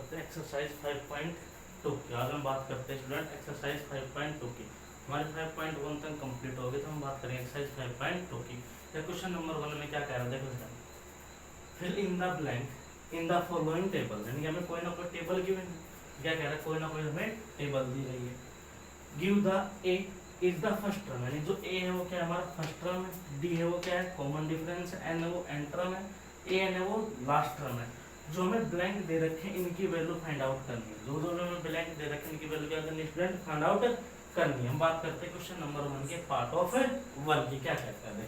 करते हैं एक्सरसाइज 5.2 की। आज हम बात करते हैं स्टूडेंट एक्सरसाइज 5.2 की। हमारे 5.1 तक कंप्लीट हो गए, तो हम बात करेंगे एक्सरसाइज 5.2 की। क्वेश्चन नंबर 1 में क्या कह रहा है देखो student, fill in the blank in the following table, यानी कि हमें कोई ना कोई टेबल गिवन है। क्या कह रहा है, कोई ना कोई हमें टेबल दी रही है। Give the A is the first term, यानी जो ए है वो क्या है हमारा फर्स्ट टर्म है, डी है वो क्या है कॉमन डिफरेंस है, एन है वो एन टर्म है, ए एन है वो लास्ट टर्म है। जो हमें ब्लैंक दे रखे हैं इनकी वैल्यू फाइंड आउट करनी है। जो जो हमें ब्लैंक दे रखे हैं इनकी वैल्यू क्या करनी है स्टूडेंट, फाइंड आउट करनी है। हम बात करते हैं क्वेश्चन नंबर 1 के पार्ट ऑफ 1 की। क्या कहता है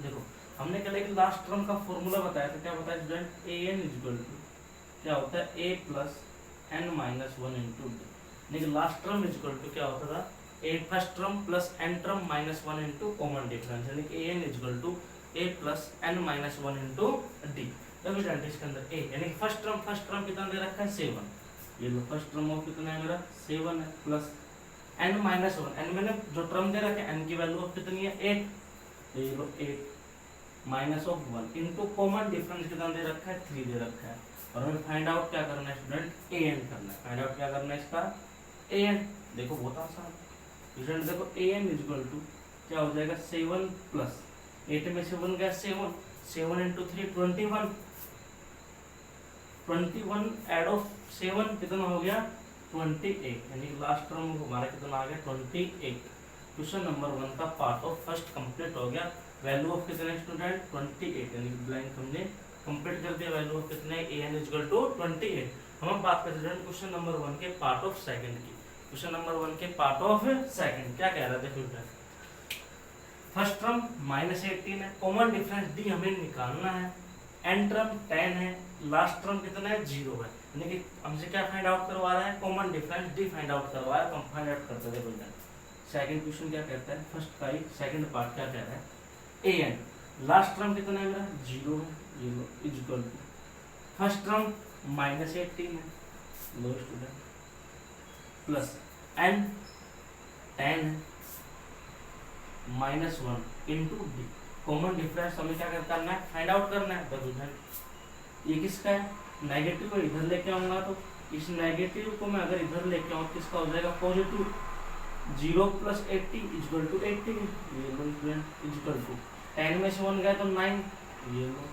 देखो हमने कल एक लास्ट टर्म का फॉर्मूला बताया था। क्या बताया student, A N equal to क्या होता है A plus N minus 1 into D, यानी लास्ट टर्म इक्वल टू क्या होता था A first term plus N term minus 1 into common difference, यानी कि A N equal to A plus N minus 1 into D. देखो स्टूडेंट इसके अंदर ए यानी फर्स्ट टर्म कितना दे रखा है 7, ये लो फर्स्ट टर्म ऑफ कितना है मेरा 7 है, प्लस एन माइनस 1, एन मैंने जो टर्म दे रखा है एन की वैल्यू ऑफ कितनी है 8, तो ये लो 8 minus of 1 into common difference कितना दे रखा है 3 दे रखा है। और हमें फाइंड आउट क्या करना है स्टूडेंट, ए एन करना है। फाइंड आउट क्या करना है इसका ए एन। देखो बहुत आसान है स्टूडेंट, देखो ए एन इक्वल टू क्या हो जाएगा 7 प्लस 8 में से 1 गया 7, 7 इंटू 3 21, 21 एड ऑफ 7 कितना हो गया 28, यानी लास्ट टर्म हमारा कितना आ गया 28। क्वेश्चन नंबर 1 का पार्ट ऑफ फर्स्ट कंप्लीट हो गया। वैल्यू ऑफ कितने स्टूडेंट 28, यानी ब्लैंक हमने कंप्लीट कर दिया। वैल्यू ऑफ कितने ए एन इक्वल टू 28। हम बात करते हैं क्वेश्चन नंबर 1 के पार्ट ऑफ सेकंड की। क्वेश्चन नंबर 1 के पार्ट ऑफ सेकंड क्या कह रहा है देखो, फर्स्ट टर्म माइनस 18 है, कॉमन डिफरेंस डी हमें निकालना है, एन टर्म 10 है, लास्ट टर्म कितना है 0 है, यानी कि हमसे क्या फाइंड आउट करवा रहा है common difference D find out करवा रहा है। तो हम फाइंड आउट करते हैं देखो सेकंड क्वेश्चन क्या कहता है, फर्स्ट का ही सेकंड पार्ट क्या कह रहा है, ए एन लास्ट टर्म कितना है मेरा 0 है, 0 equal to first term minus 18 है, लो स्टूडेंट, प्लस एन 10 है minus 1 into D, common difference हमें क्या करना है फाइंड आउट करना है। तो ये किसका है नेगेटिव है, इधर लेके आऊंगा तो इस नेगेटिव को मैं अगर इधर लेके आऊँ किसका हो जाएगा पॉजिटिव, 0 प्लस 80 इक्वल टू 80, ये लो स्टूडेंट इक्वल टू 10 में से 1 गया तो 9, ये लो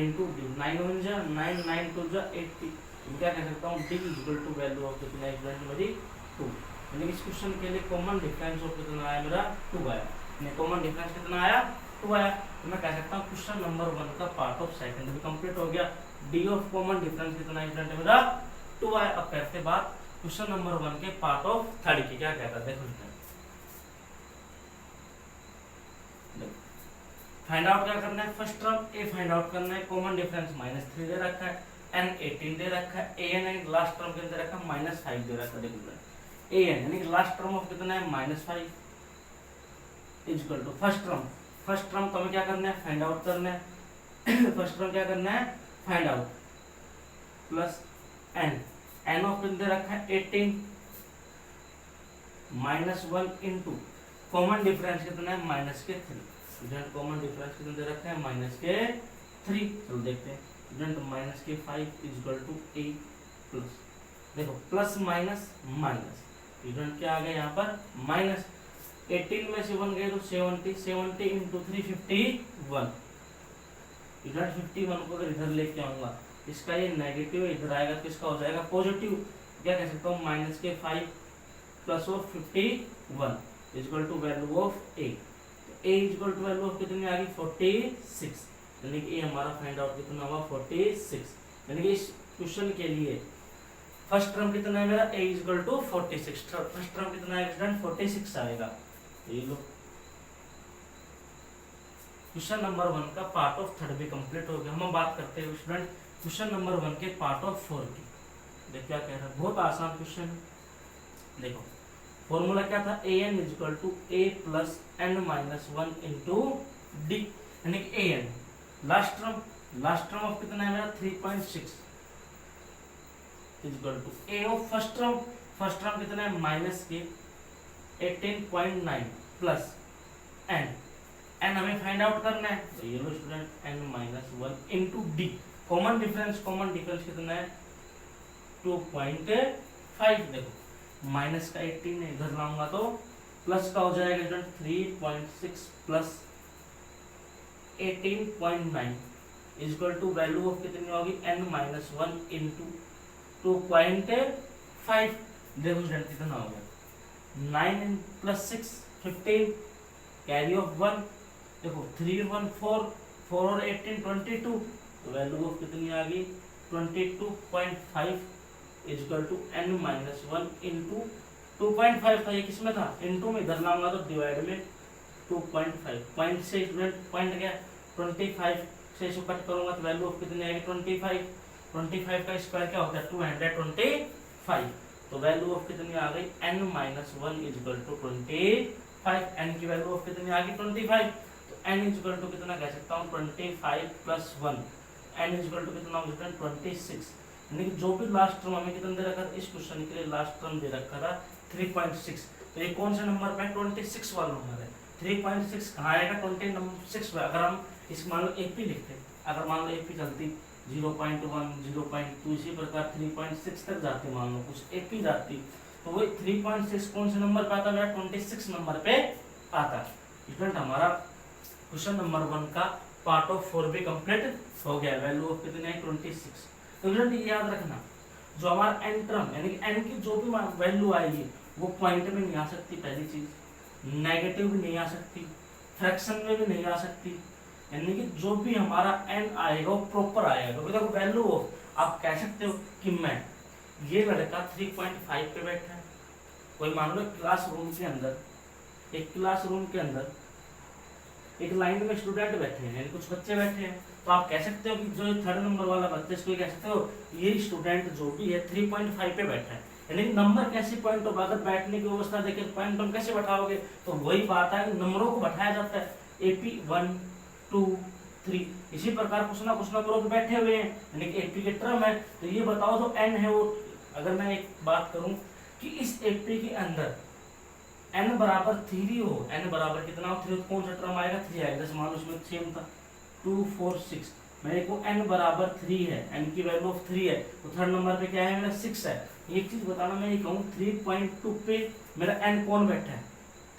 इंटू डी, 9 1 जा 9, 9 2 जा 80। क्या कह सकता हूँ d equal to value of कितना स्टूडेंट मेरी 2, यानी इस क्वेश्चन के लिए कॉमन डिफरेंस ऑफ कितना आया मेरा 2 आया, कॉमन डिफरेंस कितना आया 2 आया। तो मैं कह सकता हूँ क्वेश्चन नंबर 1 का पार्ट ऑफ सेकंड भी कंप्लीट हो गया। डी ऑफ कॉमन डिफरेंस कितना स्टूडेंट मेरा 2 आया। अब करते बात क्वेश्चन नंबर 1 के पार्ट ऑफ थर्ड की। क्या कहता है देखो फाइंड आउट क्या करना है, फर्स्ट टर्म ए फाइंड आउट करना है, कॉमन डिफरेंस -3 दे रखा है, एन 18 दे रखा है, ए एन लास्ट टर्म कितना दे रखा है -5 दे रखा है। देखो ए एन यानी लास्ट टर्म ऑफ कितना है -5 इक्वल टू फर्स्ट टर्म तो हमें क्या करना है फाइंड आउट करना है फर्स्ट टर्म क्या करना है find out, plus n of कितना दे रखा है 18 -1 इंटू कॉमन डिफरेंस कितना है -3, स्टूडेंट कॉमन डिफरेंस कितना दे रखा है -3। चलो देखते हैं स्टूडेंट -5 इक्वल टू 8 प्लस, देखो प्लस माइनस माइनस, स्टूडेंट क्या आ गया यहाँ पर माइनस, 18 में से 1 गए तो 70, 70 इंटू 3 51, इधर 51 को अगर इधर लेके आऊंगा इसका ये नेगेटिव इधर आएगा तो इसका हो जाएगा पॉजिटिव। क्या कह सकता हूँ -5 plus of 51 equal to value of a, a equal to value of कितनी आ गई 46, यानी कि ए हमारा फाइंड आउट कितना हुआ 46, यानी कि इस क्वेश्चन के लिए फर्स्ट टर्म कितना है मेरा a equal to 46, first term कितना है स्टूडेंट 46 आएगा। ये लो क्वेश्चन नंबर 1 का पार्ट ऑफ थर्ड भी कंप्लीट हो गया। हम बात करते हैं स्टूडेंट क्वेश्चन नंबर 1 के पार्ट ऑफ 4 की। देखो क्या कह रहा है, बहुत आसान क्वेश्चन है। देखो फॉर्मूला क्या था A N equal to A plus N minus 1 into D, यानी कि A N last term of कितना है मेरा 3.6 equal to A of first term कितना है माइनस के 18.9 प्लस एन हमें फाइंड आउट करना है, तो ये लो student n -1 into D, common difference कितना है 2.5। देखो माइनस का 18 है, इधर लाऊंगा तो प्लस का हो जाएगा student 3.6 plus 18.9 equal to value of कितनी होगी n माइनस 1 इंटू 2.5। देखो स्टूडेंट कितना हो गया 9 प्लस 6 15 कैरी ऑफ 1। देखो 3 1 4 4 और 18 22, तो वैल्यू ऑफ कितनी आ गई 22.5 equal to n minus 1 into 2.5 था, ये किसमें था इंटू में, इधर लाऊंगा तो डिवाइड में 2.5 पॉइंट से स्टूडेंट पॉइंट गया 25 से इसको कट करूंगा तो वैल्यू ऑफ कितनी आएगी 25 का स्क्वायर क्या होता है 225, तो वैल्यू ऑफ कितनी आ गई n minus 1 equal to 25। n की वैल्यू ऑफ कितनी आ गई 25, तो n इक्वल टू कितना कह सकता हूँ 25 प्लस 1, n इक्वल टू कितना होगा 26, यानी कि जो भी लास्ट टर्म हमें कितना दे रखा था इस क्वेश्चन के लिए लास्ट टर्म दे रखा था 3.6, तो ये कौन सा नंबर पे 26 वाला नंबर है। 3.6 कहाँ आएगा 26 में, अगर हम इस मान लो AP लिखते, अगर मान लो AP चलती 0.1 0.2 इसी प्रकार 3.6 तक जाती, मान लो कुछ AP जाती, तो वो 3.6 कौन से नंबर पे आता है 26 नंबर पे आता। स्टूडेंट हमारा क्वेश्चन नंबर 1 का पार्ट ऑफ 4 भी कंप्लीट हो गया, वैल्यू ऑफ कितनी है 26। तो स्टूडेंट ये याद रखना जो हमारा n टर्म यानी कि n की जो भी वैल्यू आएगी वो पॉइंट में नहीं आ सकती, पहली चीज, नेगेटिव भी नहीं आ सकती, फ्रैक्शन में भी नहीं आ सकती, यानी कि जो भी हमारा n आएगा वो प्रॉपर आएगा। तो देखो वैल्यू ऑफ आप कह सकते हो कि मैं ये लड़का 3.5 पे बैठा है, कोई मान लो क्लासरूम के अंदर, एक क्लासरूम के अंदर एक लाइन में स्टूडेंट बैठे हैं, यानी कुछ बच्चे बैठे हैं, तो आप कह सकते हो कि जो थर्ड नंबर वाला बच्चा इसको कह सकते हो ये स्टूडेंट जो भी है 3.5 पे बैठा है, यानी नंबर कैसे पॉइंट होगा, अगर बैठने की व्यवस्था देखें पॉइंट हम कैसे बैठाओगे, तो वही बात है नंबरों को बैठाया जाता है AP 1 2 3, इसी प्रकार कुछ ना ग्रुप बैठे हुए हैं, यानी कि AP के टर्म है, तो ये बताओ जो n है वो, अगर मैं एक बात करूं कि इस AP के अंदर n बराबर 3 हो, n बराबर कितना हो 3, कौन सा टर्म आएगा 3 आएगा, जैसे मान लो इसमें सेम था 2 4 6, मेरे को n बराबर 3 है, n की वैल्यू ऑफ 3 है, तो थर्ड नंबर पे क्या है मेरा 6 है। एक चीज बताना, मैं ये कहूँ 3.2 पे मेरा n कौन बैठा है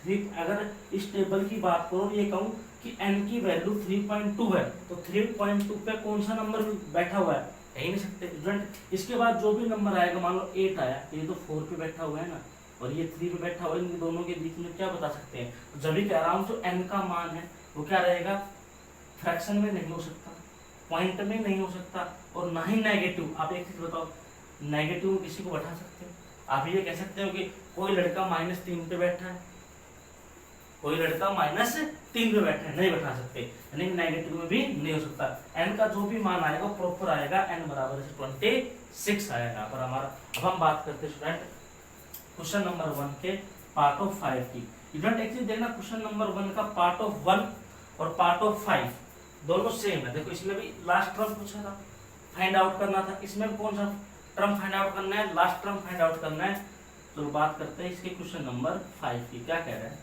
3, अगर इस टेबल की बात करो ये कहूँ कि n की वैल्यू 3.2 है, तो 3.2 पे कौन सा नंबर बैठा हुआ है, कह ही नहीं सकते स्टूडेंट। इसके बाद जो भी नंबर आएगा, मान लो 8 आया, ये तो 4 पे बैठा हुआ है ना, और ये 3 पे बैठा हुआ है, इन दोनों के बीच में क्या बता सकते हैं, तो जब भी कह रहा हूँ जो n का मान है वो क्या रहेगा, फ्रैक्शन में नहीं हो सकता, पॉइंट में नहीं हो सकता, और ना ही नेगेटिव। आप एक चीज बताओ, नेगेटिव किसी को बैठा सकते हो, आप ये कह सकते हो कि कोई लड़का -3 पे बैठा है, कोई लड़का -3 पे बैठा है, नहीं बैठा सकते, यानी नेगेटिव में भी नहीं हो सकता। n का जो भी मान आएगा प्रॉपर आएगा, n बराबर 26 आएगा पर हमारा। अब हम बात करते हैं स्टूडेंट क्वेश्चन नंबर 1 के पार्ट ऑफ 5 की। स्टूडेंट एक चीज देखना, क्वेश्चन नंबर 1 का पार्ट ऑफ 1 और पार्ट ऑफ 5 दोनों सेम है। देखो इसमें भी लास्ट टर्म पूछा था, फाइंड आउट करना था, इसमें भी कौन सा टर्म फाइंड आउट करना है, लास्ट टर्म फाइंड आउट करना है। तो बात करते हैं इसके क्वेश्चन नंबर 5 की। क्या कह रहा है,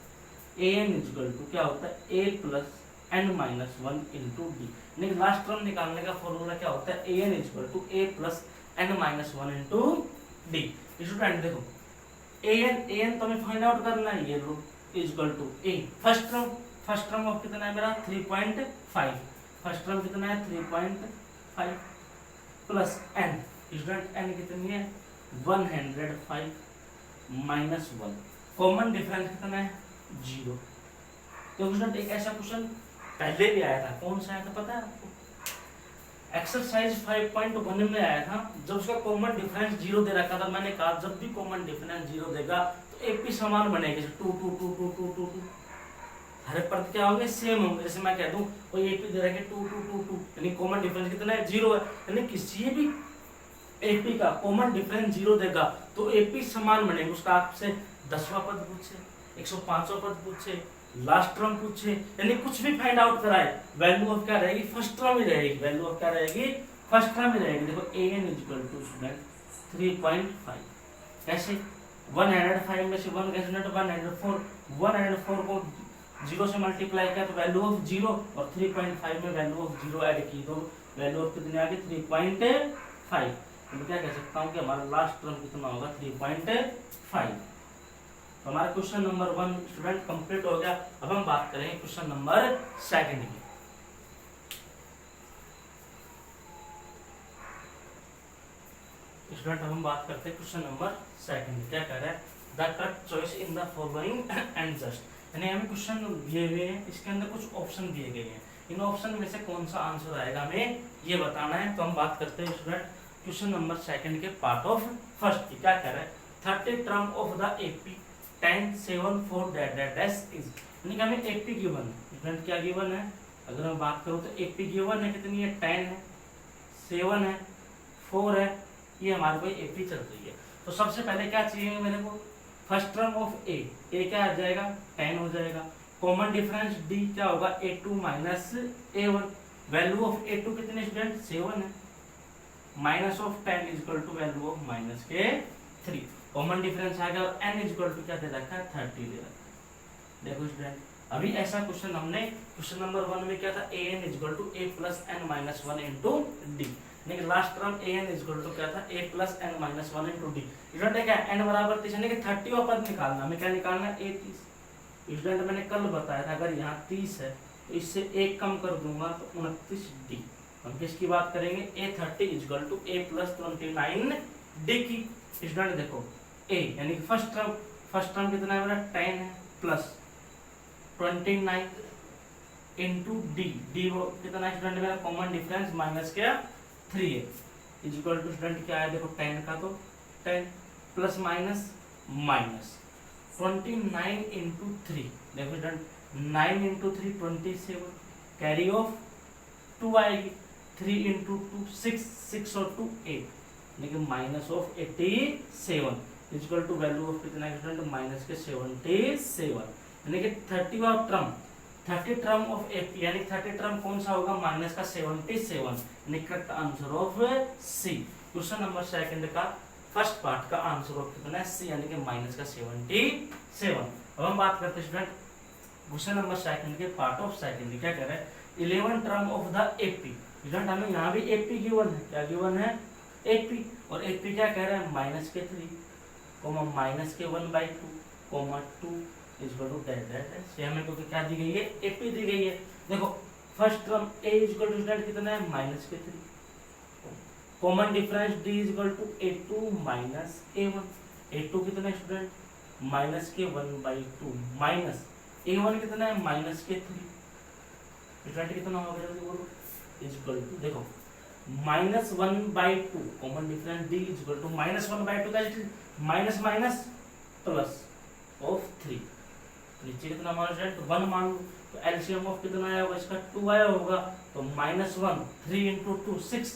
an इक्वल टू क्या होता है a plus n minus 1 into D, यानी लास्ट टर्म निकालने का फॉर्मूला क्या होता है, an equal to a plus n minus 1 into D. Student देखो an तो हमें फाइंड आउट करना है, ये लो equal to a, first term of कितना है मेरा 3.5, फर्स्ट टर्म कितना है 3.5 प्लस n, स्टूडेंट n कितनी है 105 माइनस 1, कॉमन डिफरेंस कितना है 0। तो स्टूडेंट एक ऐसा क्वेश्चन पहले भी आया था, कौन सा आया था पता है आपको, एक्सरसाइज 5.1 में आया था, जब उसका कॉमन डिफरेंस 0 दे रखा था। मैंने कहा जब भी कॉमन डिफरेंस 0 देगा तो AP समान बनेगी, 2 2 2 2 2 2 2 हर पद क्या होंगे सेम होंगे। जैसे मैं कह दूं कोई AP दे रखा है 2 2 2 2, यानी कॉमन डिफरेंस कितना है 0 है, यानी किसी भी AP का कॉमन डिफरेंस 0 देगा तो AP समान बनेगा। उसका आपसे 10वां पद पूछे, 105वां पद पूछे, लास्ट टर्म पूछे, यानी कुछ भी फाइंड आउट कराए, वैल्यू ऑफ क्या रहेगी फर्स्ट टर्म ही रहेगी, वैल्यू ऑफ क्या रहेगी फर्स्ट टर्म ही रहेगी। देखो an इक्वल टू स्टूडेंट 3.5, कैसे 105 में से 1 कैसे 104 को 0 से मल्टीप्लाई किया तो वैल्यू ऑफ 0, और 3.5 में वैल्यू ऑफ 0 ऐड की तो वैल्यू ऑफ कितनी आ गई 3.5। तो मैं क्या कह सकता हूँ कि हमारा लास्ट टर्म कितना होगा 3.5। तो हमारा क्वेश्चन नंबर 1 स्टूडेंट कंप्लीट हो गया। अब हम बात करेंगे क्वेश्चन नंबर 2 की। स्टूडेंट हम बात करते हैं क्वेश्चन नंबर 2। क्या कह रहा है, the correct choice in the following and just. यानी हमें क्वेश्चन दिए हुए हैं, इसके अंदर कुछ ऑप्शन दिए गए हैं, इन ऑप्शन में से कौन सा आंसर आएगा हमें ये बताना है। तो हम बात करते हैं स्टूडेंट क्वेश्चन नंबर 2 के पार्ट ऑफ फर्स्ट की। क्या कह रहा है, 30 term of the AP 10 7 4 dash is. यानी कि हमें एपी गिवन है स्टूडेंट, क्या गिवन है, अगर मैं बात करूँ तो एपी गिवन है कितनी है, 10 है, 7 है, 4 है, ये हमारे को एपी चल रही है। तो सबसे पहले क्या चाहिए मेरे को, फर्स्ट टर्म ऑफ ए क्या आ जाएगा 10 हो जाएगा। कॉमन डिफरेंस डी क्या होगा a2 minus a1। Value of a2 कितने स्टूडेंट 7 है, minus of 10 equal to value of minus के 3। कॉमन डिफरेंस आ गया और n इजक्वल टू क्या दे रखा है 30 दे रखा है। देखो स्टूडेंट अभी ऐसा क्वेश्चन हमने क्वेश्चन नंबर 1 में क्या था, an equal to a plus n minus 1 into D. लेकिन last term an equal to क्या था a plus n minus 1 into D. Student क्या n बराबर 30 यानी कि 30 वां पद निकालना, हमें क्या निकालना है a 30। स्टूडेंट मैंने कल बताया था अगर यहाँ 30 है तो इससे 1 कम कर दूंगा तो 29 डी। हम किसकी बात करेंगे, a 30 equal to a plus 29 D की। स्टूडेंट देखो a यानी कि फर्स्ट टर्म कितना है मेरा 10 है प्लस 29 इंटू डी। डी कितना है स्टूडेंट मेरा कॉमन डिफरेंस माइनस क्या 3 है इक्वल टू स्टूडेंट क्या है, देखो 10 का तो 10 प्लस माइनस माइनस 29 इंटू 3। देखो स्टूडेंट 9 इंटू 3 27, कैरी ऑफ 2 आएगी, 3 इंटू 2 6, 6 और 2 8, लेकिन minus of 87 equal to value of कितना है स्टूडेंट माइनस के 77। यानी कि 30 टर्म ऑफ एपी यानी 30 टर्म कौन सा होगा माइनस का 77। यानी correct answer of C. Question number 2 का फर्स्ट पार्ट का आंसर ऑफ कितना है सी यानी कि माइनस का 77। अब हम बात करते हैं स्टूडेंट क्वेश्चन नंबर 2 के पार्ट ऑफ सेकंड। क्या कह रहा है, 11 term of the AP. Student हमें यहाँ भी एपी गिवन है, क्या गिवन है एपी, और एपी क्या कह रहा है माइनस के 3 कोमा माइनस के 1/2 कोमा 2 इक्वल टू दैट हमें को क्या दी गई है एपी दी गई है। देखो first term a equal to student कितना है माइनस के 3, common difference d equal to a2 minus a1। a2 कितना है स्टूडेंट माइनस के 1/2 माइनस a1 कितना है माइनस के 3। स्टूडेंट कितना हो गया जल्दी बोलो, इक्वल टू देखो minus 1/2 common difference d equal to minus 1/2 का माइनस माइनस प्लस ऑफ 3। नीचे कितना मान स्टूडेंट 1 मान लो, तो एलसीएम ऑफ कितना आया होगा इसका 2 आया होगा, तो -1 3 इंटू 2 6,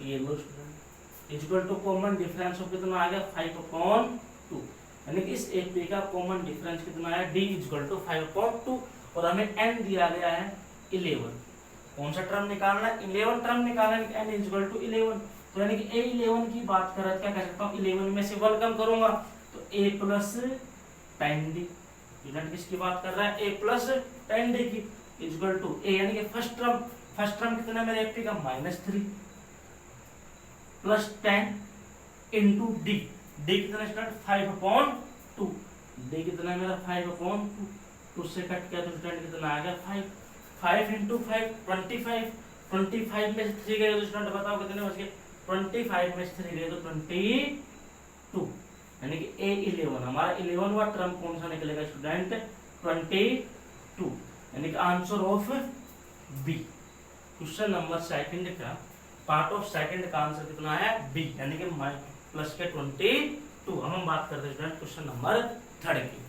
ये लो student equal to common difference of कितना आ गया 5/2। यानी कि इस एपी का कॉमन डिफरेंस कितना आया d इक्वल टू 5/2 और हमें n दिया गया है 11। कौन सा टर्म निकालना है 11 टर्म निकालना है, n इक्वल टू 11। तो यानी कि a11 की बात कर रहा है, क्या कह सकता हूँ 11 में से 1 कम करूंगा तो a प्लस 10d। स्टूडेंट किसकी बात कर रहा है a प्लस 10d की इक्वल टू a यानी कि फर्स्ट टर्म कितना मेरे एपी का -3 प्लस 10 इंटू d। d कितना स्टूडेंट 5/2, d कितना है मेरा 5/2, 2 से कट किया तो स्टूडेंट कितना आ गया 5, 5 इंटू 5 25, 25 में से 3 गए तो स्टूडेंट बताओ कितने बच गए, 25 में से 3 गए तो 22। यानी कि A11 हमारा 11वां टर्म कौन सा निकलेगा स्टूडेंट 22। यानी कि answer of B. Question number 2 का पार्ट ऑफ सेकंड का आंसर कितना है बी यानी कि प्लस के 22। अब हम बात करते हैं स्टूडेंट क्वेश्चन नंबर 3 की।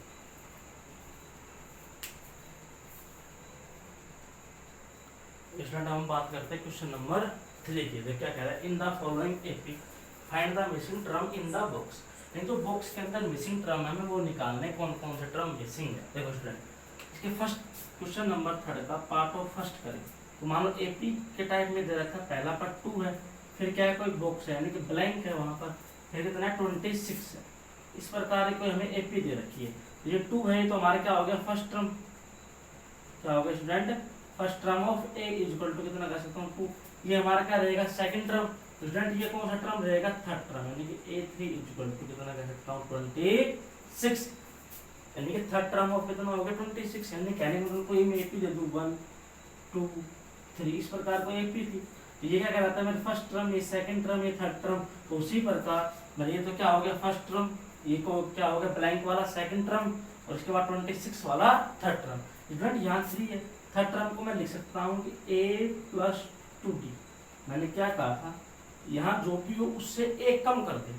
स्टूडेंट हम बात करते हैं क्वेश्चन नंबर 3 की। क्या कह रहा है, इन the following AP find the missing term in the box. नहीं तो बॉक्स के अंदर मिसिंग टर्म है, हमें वो निकालने कौन कौन से टर्म मिसिंग है। देखो स्टूडेंट इसके फर्स्ट क्वेश्चन नंबर 3 का पार्ट ऑफ फर्स्ट करें तो मान लो एपी के टाइप में दे रखा है, पहला पार्ट 2 है, फिर क्या है कोई बॉक्स है यानी कि ब्लैंक है वहां पर, फिर कितना है 26 है। इस प्रकार की हमें एपी दे रखी है, ये 2 है तो हमारे क्या हो गया फर्स्ट टर्म, क्या हो गया student first term of a equal to कितना कर सकता हूँ 2 ये हमारा क्या रहेगा सेकंड टर्म। स्टूडेंट ये कौन सा टर्म रहेगा, थर्ड टर्म, यानी कि A3 इक्वल टू कितना कह सकता हूँ 26, यानी कि थर्ड टर्म ऑफ कितना हो गया 26, यानी कहने का मतलब कोई मैं AP दे दूं 1 2 3 इस प्रकार को AP थी। तो ये क्या कहलाता है मेरे फर्स्ट टर्म, ये सेकंड टर्म, ये थर्ड टर्म। तो उसी प्रकार मेरे ये तो क्या हो गया फर्स्ट टर्म, ये को क्या हो गया ब्लैंक वाला सेकंड टर्म, और उसके बाद 26 वाला थर्ड टर्म। स्टूडेंट यहाँ 3 है, थर्ड टर्म को मैं लिख सकता हूँ कि A प्लस 2D। मैंने क्या कहा था, यहाँ जो भी हो उससे एक कम कर दे,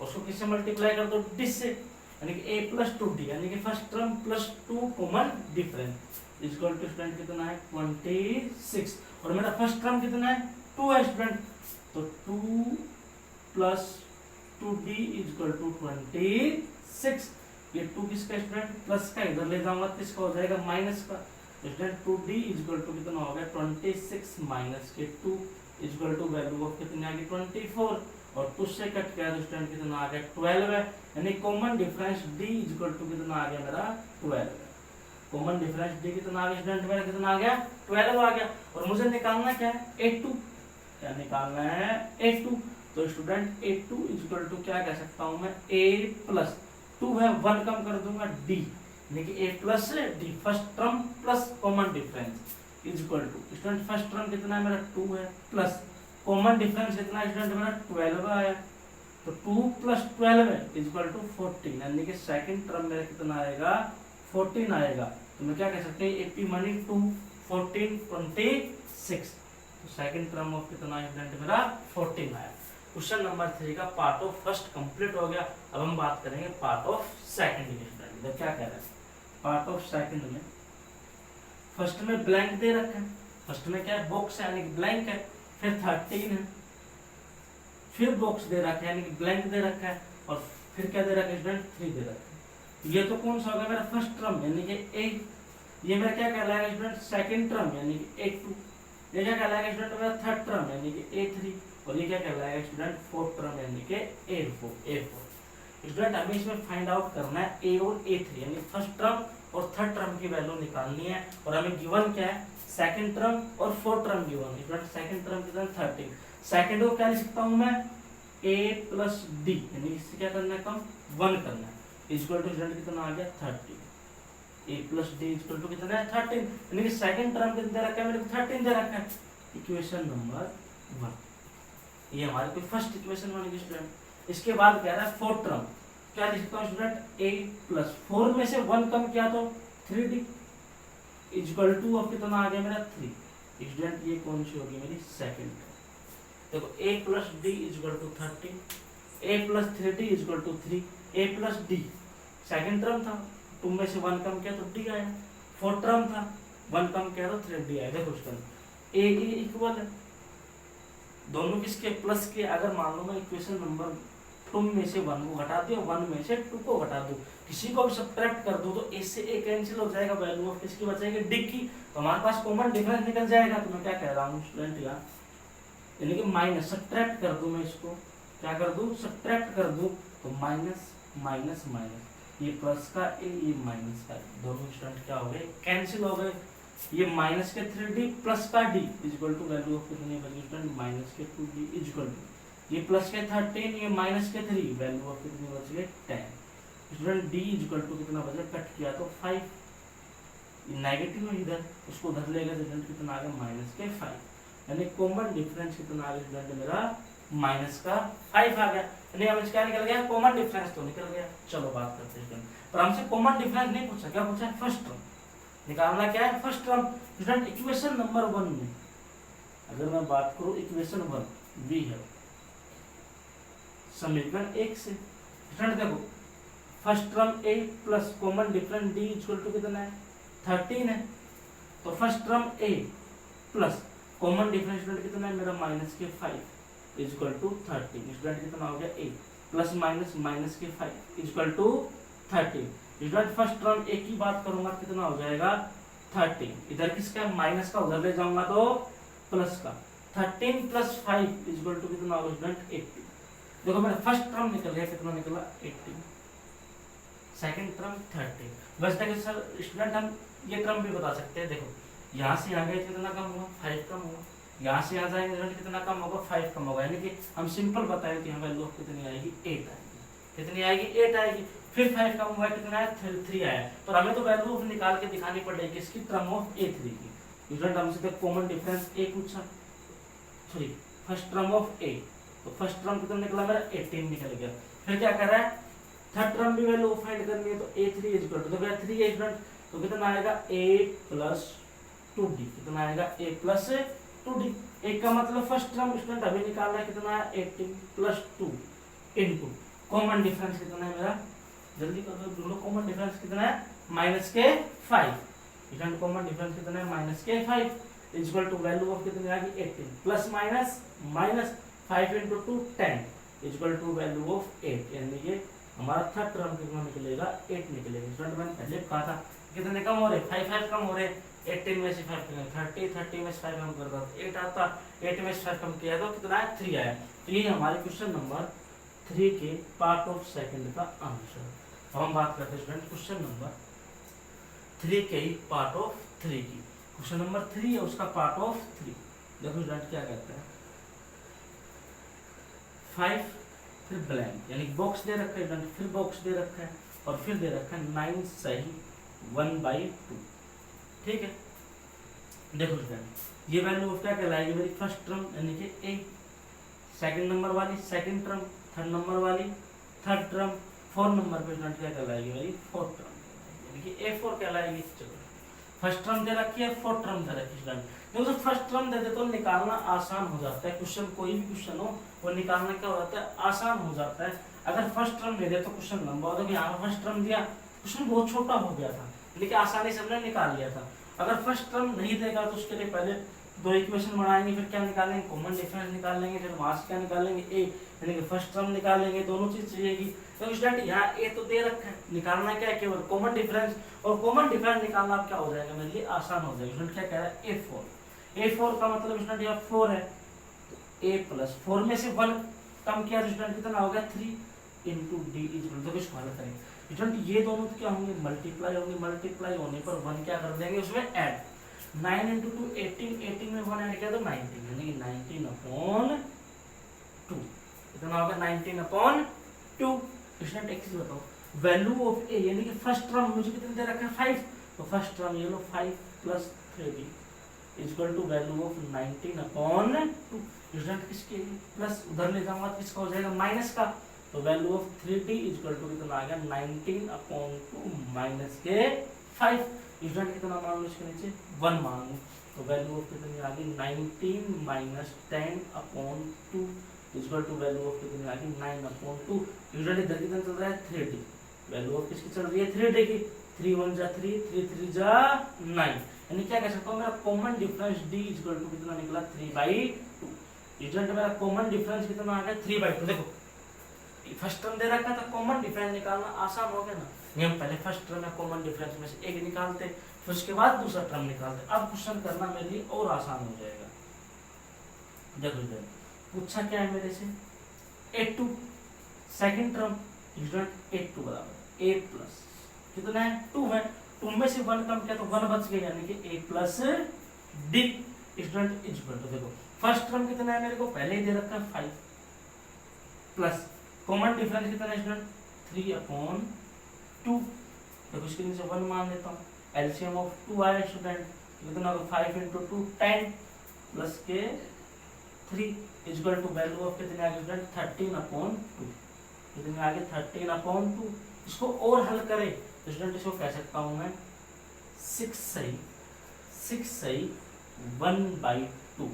उसको किससे मल्टीप्लाई कर दो, डिस से, यानी कि A प्लस 2D, यानी कि first term plus 2 common difference equal to student कितना है 26, और मेरा फर्स्ट टर्म कितना है 2 है स्टूडेंट, तो 2 प्लस 2D इक्वल टू 26। ये 2 किसका स्टूडेंट, प्लस का, इधर ले जाऊंगा तो इसका हो जाएगा माइनस का। स्टूडेंट 2D इक्वल टू कितना हो गया 26 माइनस के 2 इक्वल टू वैल्यू ऑफ कितनी आ गई 24, और 2 से कट गया तो स्टूडेंट कितना आ गया 12 है, यानी common difference D equal to कितना आ गया मेरा 12 है। कॉमन डिफरेंस D कितना आ गया स्टूडेंट मेरा, कितना आ गया 12 आ गया। और मुझे निकालना क्या है A2, क्या निकालना है A2। तो स्टूडेंट A2 इक्वल टू क्या कह सकता हूं मैं, A प्लस 2 है 1 कम कर दूंगा D, यानी कि A plus D first term plus common difference equal to student first term कितना है मेरा 2 है, प्लस कॉमन डिफरेंस कितना है स्टूडेंट मेरा 12 आया, तो 2 प्लस 12 है इक्वल टू 14, यानी कि सेकंड टर्म मेरा कितना आएगा 14 आएगा। तो मैं क्या कह सकते हैं AP मानी 2 14 26, तो सेकंड टर्म ऑफ कितना है स्टूडेंट मेरा 14 आया। क्वेश्चन नंबर 3 का पार्ट ऑफ फर्स्ट कंप्लीट हो गया। अब हम बात करेंगे पार्ट ऑफ सेकंड की स्टूडेंट। इधर क्या कह रहा है, पार्ट ऑफ सेकंड में फर्स्ट में ब्लैंक दे रखा है, फर्स्ट में क्या है बॉक्स है यानी कि ब्लैंक है, फिर 13 है, फिर बॉक्स दे रखा है यानी कि ब्लैंक दे रखा है, और फिर क्या दे रखा है स्टूडेंट 3 दे रखा है। ये तो कौन सा होगा मेरा फर्स्ट टर्म यानी कि A, ये मेरा क्या कहलाएगा स्टूडेंट सेकंड टर्म यानी कि A2, ये क्या कहलाएगा स्टूडेंट मेरा थर्ड टर्म यानी कि A3, और ये क्या कहलाएगा स्टूडेंट फोर्थ टर्म यानी कि A4। स्टूडेंट हमें इसमें फाइंड आउट करना है A और A3 यानी फर्स्ट टर्म और थर्ड टर्म की वैल्यू निकालनी है, और हमें गिवन क्या है सेकंड टर्म और fourth term given. Student second term कितना 13, सेकंड को क्या लिख सकता हूं मैं A प्लस D, यानी इससे क्या करना है कम 1 करना है, इक्वल टू स्टूडेंट कितना आ गया 13, A plus D equal to कितना है 13, यानी कि सेकंड टर्म कितना दे रखा है मेरे को 13 दे रखा है। इक्वेशन नंबर 1 ये हमारे कोई फर्स्ट इक्वेशन बनेगी स्टूडेंट। इसके बाद कह रहा है फोर्थ टर्म, क्या लिख सकता हूं स्टूडेंट A प्लस 4 में से 1 कम किया तो 3D इक्वल टू अब कितना आ गया मेरा 3। स्टूडेंट ये कौन सी होगी मेरी सेकंड टर्म। देखो A plus D equal to 13, A plus 3D equal to 3, A plus D second term था, 2 में से 1 कम किया तो D आया, फोर्थ टर्म था 1 कम किया तो 3D आया। देखो स्टूडेंट A इक्वल है दोनों किसके प्लस के, अगर मान लो मैं इक्वेशन नंबर 2 में से 1 को घटा दूं, 1 में से 2 को घटा दूं, किसी को भी सब्ट्रैक्ट कर दूं तो A से A कैंसिल हो जाएगा, वैल्यू ऑफ किसकी बचेगी D की, तो हमारे पास कॉमन डिफरेंस निकल जाएगा। तो मैं क्या कह रहा हूँ स्टूडेंट यहाँ यानी कि माइनस सब्ट्रैक्ट कर दूं, मैं इसको क्या कर दूं सब्ट्रैक्ट कर दूं, तो माइनस माइनस माइनस, ये प्लस का A ये माइनस का, दोनों स्टूडेंट क्या हो गए कैंसिल हो गए। ये माइनस के 3D प्लस का D equal to value of कितनी बची स्टूडेंट माइनस के 2D इक्वल टू ये प्लस के 13 ये माइनस के 3 वैल्यू ऑफ कितनी बच गई 10। स्टूडेंट D इक्वल टू कितना बचा, कट किया तो 5, नेगेटिव है इधर उसको उधर लेगा तो स्टूडेंट कितना आ गया माइनस के 5, यानी कॉमन डिफरेंस कितना आ गया स्टूडेंट मेरा माइनस का 5 आ गया, यानी अब इसका निकल गया कॉमन डिफरेंस तो निकल गया। चलो बात करते हैं स्टूडेंट, पर हमसे कॉमन डिफरेंस नहीं पूछा, क्या पूछा है फर्स्ट टर्म निकालना, क्या है first term. Student equation number 1 में अगर मैं बात करूं इक्वेशन 1 वी है समीकरण 1 से स्टूडेंट देखो first term A plus common difference D equal to कितना है 13 है, तो first term A plus common difference student कितना है मेरा माइनस के 5 इक्वल टू 13। स्टूडेंट कितना हो गया A प्लस माइनस माइनस के 5 equal to 13। Student first term A की बात करूंगा कितना हो जाएगा 13, इधर किसका माइनस का उधर ले जाऊंगा तो प्लस का, 13 प्लस 5 इक्वल टू कितना होगा स्टूडेंट 80। देखो मेरा फर्स्ट टर्म निकल गया कितना निकला 80, सेकंड टर्म 30। बस देखो सर स्टूडेंट हम ये टर्म भी बता सकते हैं, देखो यहाँ से आ गया कितना कम हुआ 5 कम हुआ, यहाँ से यहाँ जाएंगे रिजल्ट कितना कम होगा, 5 कम होगा, यानी कि हम सिंपल बताएं कि यहाँ वैल्यू ऑफ कितनी आएगी, 8 आएगी। कितनी आएगी, 8 आएगी। फिर 5 कम हुआ कितना आया, 3 आया। पर हमें तो वैल्यू ऑफ निकाल के दिखानी पड़ेगी इसकी टर्म ऑफ A3 की। रिजल्ट हमसे कॉमन डिफरेंस A पूछा, 3 फर्स्ट टर्म ऑफ A, तो फर्स्ट टर्म कितना निकला मेरा, 18 निकल गया। फिर क्या कर रहा है, थर्ड टर्म भी वैल्यू फाइंड करनी है, तो A3 इज इक्वल टू, तो क्या 3 स्टूडेंट, तो कितना आएगा A प्लस 2D, कितना आएगा A प्लस 2D। एक का मतलब फर्स्ट टर्म स्टूडेंट अभी निकालना है, कितना है 18 प्लस 2 इनटू कॉमन डिफरेंस कितना है मेरा, जल्दी कर दो दोनों, कॉमन डिफरेंस कितना है -5, स्टूडेंट कॉमन डिफरेंस कितना है -5 is equal to value of कितनी आ गई 18 plus minus minus 5 into 2 10 is equal to value of 8, यानी कि हमारा थर्ड टर्म कितना निकलेगा, 8 निकलेगा। स्टूडेंट मैंने पहले कहा था कितने कम हो रहे, 5 कम हो रहे, 18 में से 5 30 में से 5 कम करता तो 8 आता, 8 में से 5 कम किया तो कितना है, 3 आया। तो ये हमारे क्वेश्चन नंबर 3 के पार्ट ऑफ सेकंड का आंसर। अब हम बात करते हैं स्टूडेंट क्वेश्चन नंबर 3 के ही पार्ट ऑफ 3 की। क्वेश्चन नंबर 3 है उसका पार्ट ऑफ 3। देखो स्टूडेंट क्या कहते हैं, 5 फिर ब्लैंक, यानी बॉक्स दे रखा है, फिर बॉक्स दे रखा है और फिर दे रखा है 9 सही 1/2। ठीक है, देखो स्टूडेंट ये वैल्यू ऑफ क्या कहलाएगी मेरी, फर्स्ट टर्म यानी कि A, सेकंड नंबर वाली सेकंड टर्म, थर्ड नंबर वाली थर्ड टर्म, फोर्थ नंबर पे स्टूडेंट क्या कहलाएगी मेरी, फोर्थ टर्म, यानी कि A4 कहलाएगी। चलो फर्स्ट टर्म दे रखी है, फोर्थ टर्म दे रखी है स्टूडेंट, देखो तो फर्स्ट टर्म दे दे तो निकालना आसान हो जाता है, क्वेश्चन कोई भी क्वेश्चन हो वो निकालना क्या हो जाता है, आसान हो जाता है। अगर फर्स्ट टर्म दे दे तो क्वेश्चन लंबा होता है, कि यहाँ फर्स्ट टर्म दिया, क्वेश्चन बहुत छोटा हो गया था, लेकिन आसानी से हमने निकाल लिया था। अगर फर्स्ट टर्म नहीं देगा तो उसके लिए पहले दो इक्वेशन बनाएंगे, फिर क्या निकालेंगे, कॉमन डिफरेंस निकाल लेंगे, फिर वहां से क्या निकालेंगे A, यानी कि फर्स्ट टर्म निकालेंगे, दोनों चीज चाहिएगी। तो स्टूडेंट यहाँ A तो दे रखा है, निकालना क्या है, केवल कॉमन डिफरेंस, और कॉमन डिफरेंस निकालना क्या हो जाएगा मेरे लिए, आसान हो जाएगा। स्टूडेंट क्या कह रहा है, A4 का मतलब स्टूडेंट यहाँ 4 है, तो A प्लस 4 में से 1 कम किया तो स्टूडेंट कितना हो गया, 3 into D is equal to, इसको हल करेंगे स्टूडेंट, ये दोनों क्या होंगे, मल्टीप्लाई होंगे, मल्टीप्लाई होने पर 1 क्या कर देंगे उसमें ऐड, 9 into 2 18, 18 में 1 ऐड किया तो 19, यानी कि 19/2 कितना होगा, 19/2। स्टूडेंट एक चीज बताओ, वैल्यू ऑफ A यानी कि फर्स्ट टर्म मुझे कितने दे रखा है, 5, तो फर्स्ट टर्म ये लो 5 plus 3D is equal to value of 19/2। Student किसके प्लस उधर ले जाऊंगा तो किसका हो जाएगा, माइनस का, तो value of 3D is equal to कितना आ गया, 19/2 माइनस के 5। स्टूडेंट कितना मान लो इसके नीचे 1 मान लो, तो वैल्यू ऑफ कितनी आ गई, 19 minus 10/2 is equal to value of कितनी आ गई, 9/2। स्टूडेंट इधर कितना चल रहा है, 3D, वैल्यू ऑफ किसकी चल रही है, 3D की, 3 1 जा 3, 3 3 जा 9, यानी क्या कह सकता हूँ, मेरा common difference D is equal to कितना निकला, 3/2। स्टूडेंट मेरा कॉमन डिफरेंस कितना आ गया, 3/2। देखो फर्स्ट टर्म दे रखा था, कॉमन डिफरेंस निकालना आसान हो गया ना, नहीं हम पहले फर्स्ट टर्म या कॉमन डिफरेंस में से एक निकालते, फिर उसके बाद दूसरा टर्म निकालते, अब क्वेश्चन करना मेरे लिए और आसान हो जाएगा। देखो पूछा क्या है मेरे से, A2 second term, student A2 बराबर A प्लस कितना है, 2 है, 2 में से 1 कम किया तो 1 बच गया, यानी कि A plus D। Student is equal to, देखो फर्स्ट टर्म कितना है मेरे को पहले ही दे रखा है 5 प्लस कॉमन डिफरेंस कितना है स्टूडेंट, 3/2, देखो इसके नीचे 1 मान लेता हूँ, एलसीएम ऑफ 2 आया स्टूडेंट, कितना होगा 5 into 2 10 प्लस के 3 is equal to value of कितने आ गए स्टूडेंट, 13/2, कितने आ गए 13/2। इसको और हल करें तो स्टूडेंट इसको कह सकता हूँ मैं 6 सही 1/2,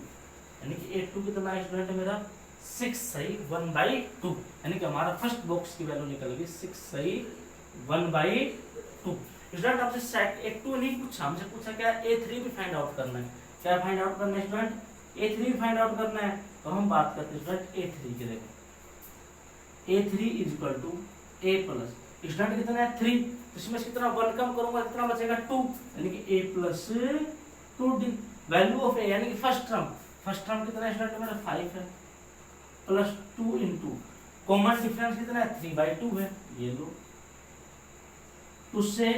यानी कि A2 कितना है स्टूडेंट मेरा 6 सही 1/2, यानी कि हमारा फर्स्ट बॉक्स की वैल्यू निकल गई 6 सही 1/2। स्टूडेंट आपसे A2 नहीं पूछा, हमसे पूछा क्या A3 भी फाइंड आउट करना है, क्या फाइंड आउट करना है स्टूडेंट, A3 भी फाइंड आउट करना है। तो हम बात करते हैं स्टूडेंट A3 की, देखो A3 is equal to A plus, student कितना है 3, तो इसमें से कितना 1 कम करूंगा कितना बचेगा 2, यानी कि A plus 2D। Value of A यानी कि फर्स्ट टर्म कितना है स्टूडेंट मेरा 5 है प्लस 2 इंटू कॉमन डिफरेंस कितना है 3/2 है, ये लो 2 से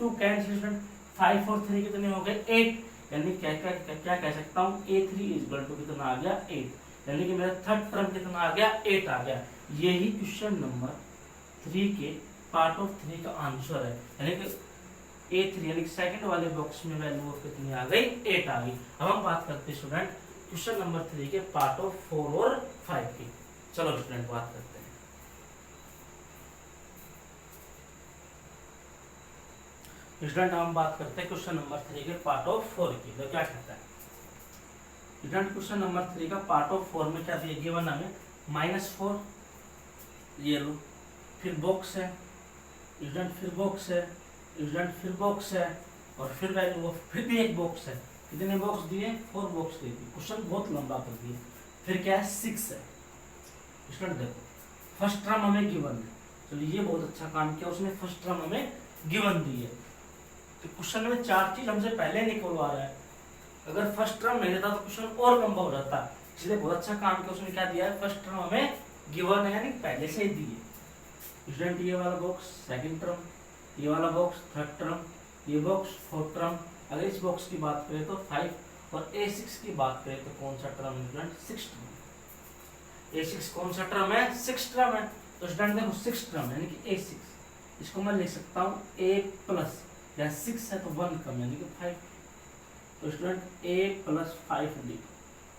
2 कैंसिल, 5 और 3 कितने हो गए 8, यानी क्या क्या क्या, क्या कह सकता हूँ A3 इक्वल टू कितना आ गया 8, यानी कि मेरा थर्ड टर्म कितना आ गया 8 आ गया। यही क्वेश्चन नंबर 3 के पार्ट ऑफ 3 का आंसर है, यानी कि A3 यानी कि सेकंड वाले बॉक्स में वैल्यू ऑफ कितनी आ गई 8 आ गई। अब हम बात करते हैं स्टूडेंट क्वेश्चन नंबर 3 के पार्ट ऑफ 4 और 5 की। चलो स्टूडेंट बात करते हैं। स्टूडेंट हम बात करते हैं क्वेश्चन नंबर 3 के पार्ट ऑफ 4 की। तो क्या कहता है स्टूडेंट क्वेश्चन नंबर 3 का पार्ट ऑफ 4 में क्या दिया गिवन हमें -4, ये लो, फिर बॉक्स है स्टूडेंट, फिर बॉक्स है स्टूडेंट, फिर बॉक्स है और फिर वैल्यू ऑफ, फिर भी एक बॉक्स है। कितने बॉक्स दिए 4 बॉक्स दे दिए, क्वेश्चन बहुत लंबा कर दिया। फिर क्या है 6 है स्टूडेंट। देखो फर्स्ट टर्म हमें गिवन है, चलिए ये बहुत अच्छा काम किया, उसने फर्स्ट टर्म हमें गिवन दी है। तो क्वेश्चन में 4 चीज हमसे पहले निकलवा रहा है, अगर फर्स्ट टर्म नहीं रहता तो क्वेश्चन और लंबा हो जाता, इसलिए बहुत अच्छा काम किया, उसने क्या दिया है फर्स्ट टर्म हमें गिवन है यानी पहले से ही दी है। स्टूडेंट ये वाला बॉक्स सेकंड टर्म, ये वाला बॉक्स थर्ड टर्म, ये बॉक्स फोर्थ टर्म। अगर इस बॉक्स की बात करें तो 5 और A6 की बात करें तो कौन सा टर्म है स्टूडेंट 6 टर्म। A6 कौन सा टर्म है 6 टर्म है। तो स्टूडेंट देखो 6 टर्म यानी कि A6, इसको मैं लिख सकता हूँ A प्लस, या 6 है तो 1 कम यानी कि 5। तो student A plus 5D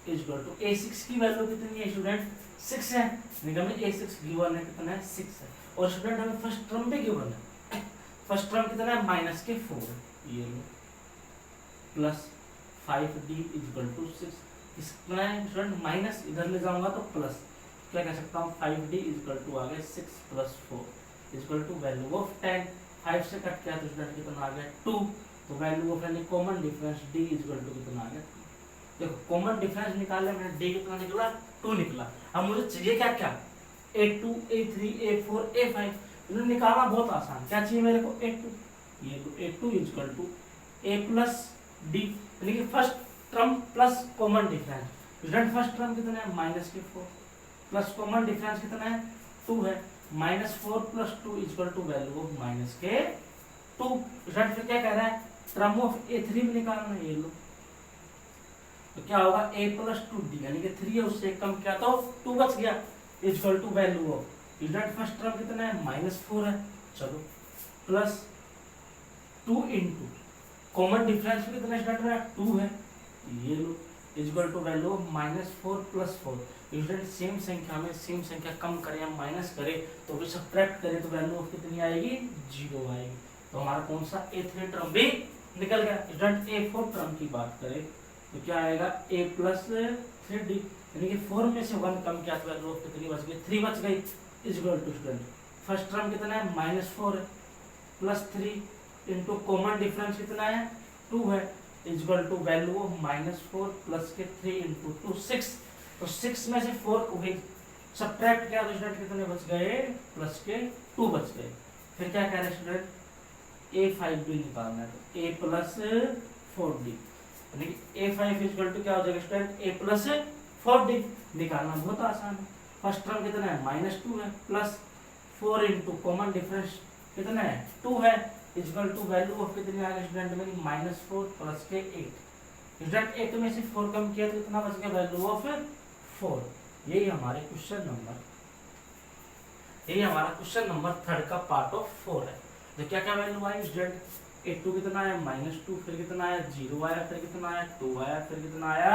equal to A6 की वैल्यू कितनी है स्टूडेंट 6 है, यानी कि A6 गिवन है कितना है 6 है। और स्टूडेंट हमें फर्स्ट टर्म भी गिवन है, फर्स्ट टर्म कितना है -4 है, ये लो, प्लस 5D इक्वल टू 6। कितना है स्टूडेंट माइनस, इधर ले जाऊंगा तो प्लस, क्या कह सकता हूँ 5D इक्वल टू आ गया 6 plus 4 equal to value of 10। 5 से कट किया तो स्टूडेंट कितना आ गया 2, तो वैल्यू ऑफ यानी common difference D equal to कितना आ गया 2। देखो कॉमन डिफरेंस निकाले मैंने, D कितना निकला 2 निकला। अब मुझे चाहिए क्या क्या A2 A3 A4 A5, निकालना बहुत आसान। क्या चाहिए मेरे को A2, ये तो A2 equal to A plus D, यानी कि first term plus common difference. Student first term कितना है -4 प्लस कॉमन डिफरेंस कितना है 2 है, -4 plus 2 equal to value of -2। Student फिर क्या कह रहा है टर्म ऑफ A3 भी निकालना है, ये लो, तो क्या होगा A प्लस 2D यानी कि 3 है उससे कम किया तो 2 बच गया equal to value of student first term कितना है -4 है, चलो प्लस 2 इंटू कॉमन डिफरेंस कितना स्टूडेंट है 2 है, ये लो equal to value of -4 plus 4। Student same संख्या में सेम संख्या कम करें या माइनस करें तो भी सब्ट्रैक्ट करें तो वैल्यू ऑफ कितनी आएगी 0 आएगी। तो हमारा कौन सा A3 टर्म भी निकल गया। स्टूडेंट A4 टर्म की बात करें तो क्या आएगा A प्लस 3D, यानी कि 4 में से 1 कम किया तो वैल्यू ऑफ कितनी बच गई 3 बच गई equal to student first term कितना है -4 है प्लस 3 इंटू कॉमन डिफरेंस कितना है 2 है equal to value of -4 plus के 3 इंटू 2 6। तो 6 में से 4 को भी सब्ट्रैक्ट किया तो स्टूडेंट कितने बच गए प्लस के 2 बच गए। फिर क्या कह रहे हैं स्टूडेंट A5 भी निकालना है, तो A प्लस 4D यानी कि A5 इक्वल टू क्या हो जाएगा स्टूडेंट A प्लस 4D। निकालना बहुत आसान है, फर्स्ट टर्म कितना है -2 है प्लस 4 इंटू कॉमन डिफरेंस कितना है 2 है इक्वल टू वैल्यू ऑफ कितनी आ गई स्टूडेंट मेरी -4 प्लस के 8। स्टूडेंट 8 में से 4 कम किया तो कितना बच गया वैल्यू ऑफ 4। यही हमारे क्वेश्चन नंबर 3 का पार्ट ऑफ 4 है। तो क्या क्या वैल्यू आई स्टूडेंट A2 कितना आया -2, फिर कितना आया 0 आया, फिर कितना आया 2 आया, फिर कितना आया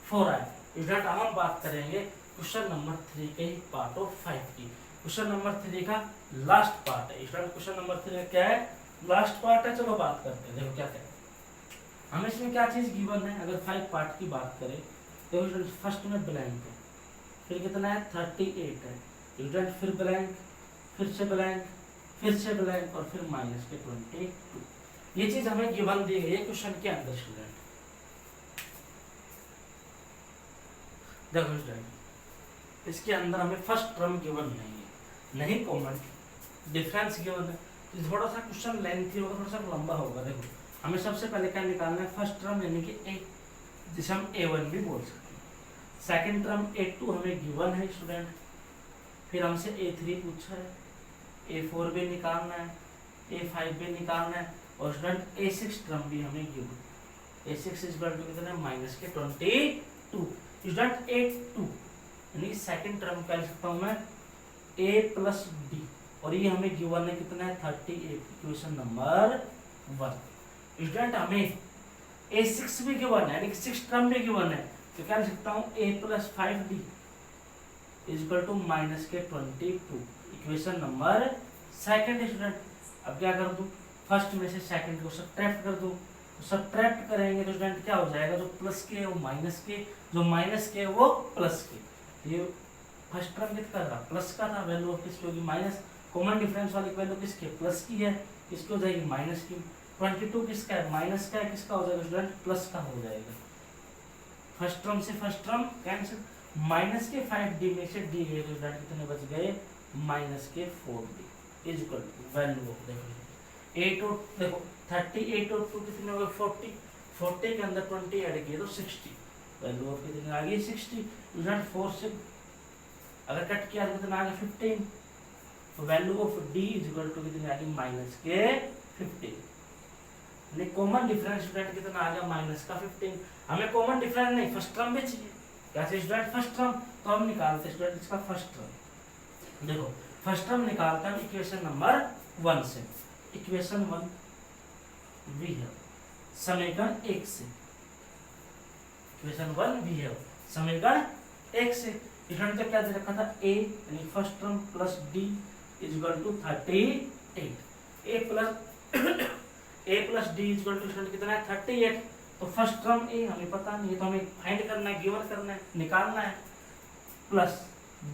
4 आया। स्टूडेंट अब हम बात करेंगे क्वेश्चन नंबर 3 के ही पार्ट ऑफ 5 की। क्वेश्चन नंबर 3 का लास्ट पार्ट है स्टूडेंट, क्वेश्चन नंबर 3 क्या है लास्ट पार्ट है। चलो बात करते हैं, देखो क्या क्या हमें इसमें क्या चीज गिवन है। अगर 5 पार्ट की बात करें तो स्टूडेंट फर्स्ट में ब्लैंक है, फिर कितना है 38 है स्टूडेंट, फिर ब्लैंक, फिर से ब्लैंक, फिर से ब्लैंक और फिर -22। ये चीज हमें गिवन दी गई है क्वेश्चन के अंदर स्टूडेंट। देखो स्टूडेंट इसके अंदर हमें फर्स्ट टर्म गिवन नहीं है, नहीं कॉमन डिफरेंस गिवन है, तो थोड़ा सा क्वेश्चन लेंथी होगा, थोड़ा सा लंबा होगा। देखो हमें सबसे पहले क्या निकालना है फर्स्ट टर्म यानी कि A, जिसे हम A1 भी बोल सकते हैं। सेकंड टर्म A2 हमें गिवन है स्टूडेंट, फिर हमसे A3 पूछा है, A4 भी निकालना है, A5 भी निकालना है और स्टूडेंट A6 टर्म भी हमें गिवन। A6 इक्वल टू कितना है माइनस के 22। स्टूडेंट A2 यानी सेकंड टर्म क्या लिख सकता हूँ मैं A प्लस डी, और ये हमें गिवन है कितना है 38, इक्वेशन नंबर 1। स्टूडेंट हमें A6 भी गिवन है यानी कि 6 टर्म भी गिवन है, तो क्या लिख सकता हूँ A plus 5D equal to minus के 22, इक्वेशन नंबर सेकंड। स्टूडेंट अब क्या कर दूं, फर्स्ट में से सेकंड को सब्ट्रैक्ट कर दूं, तो सब्ट्रैक्ट करेंगे तो स्टूडेंट क्या हो जाएगा, जो प्लस के वो माइनस के, जो माइनस के वो प्लस के। ये फर्स्ट टर्म किसका था, प्लस का था, वैल्यू ऑफ किसकी होगी माइनस। कॉमन डिफरेंस वाली वैल्यू किसकी प्लस की है, किसकी हो जाएगी माइनस की। 22 किसका है माइनस का है, किसका हो जाएगा स्टूडेंट प्लस का हो जाएगा। फर्स्ट टर्म से फर्स्ट टर्म कैंसिल, माइनस के 5D में से डी गए तो स्टूडेंट कितने बच गए माइनस के 4D is equal to value of देखो 8 और देखो 38 और 2 कितने हो गए 40, 40 के अंदर 20 ऐड किए तो 60, वैल्यू ऑफ कितने आ गई 60। स्टूडेंट 4 से अगर कट किया तो कितना आ गया 15, तो value of D is equal to कितनी आ गई माइनस के 15। यानी कॉमन डिफरेंस स्टूडेंट कितना आ गया माइनस का 15। हमें कॉमन डिफरेंस नहीं फर्स्ट टर्म भी चाहिए, कैसे स्टूडेंट फर्स्ट टर्म, तो हम निकालते स्टूडेंट इसका फर्स्ट टर्म। देखो फर्स्ट टर्म निकालते हैं इक्वेशन नंबर 1 से, इक्वेशन 1 वी है समीकरण 1 से, इक्वेशन 1 वी है समीकरण 1 से। स्टूडेंट तो क्या दे रखा था a यानी first term plus d is equal to 38, a plus d is equal to student कितना है 38। तो फर्स्ट टर्म a हमें पता नहीं है, तो हमें फाइंड करना है, गिवन करना है, निकालना है। प्लस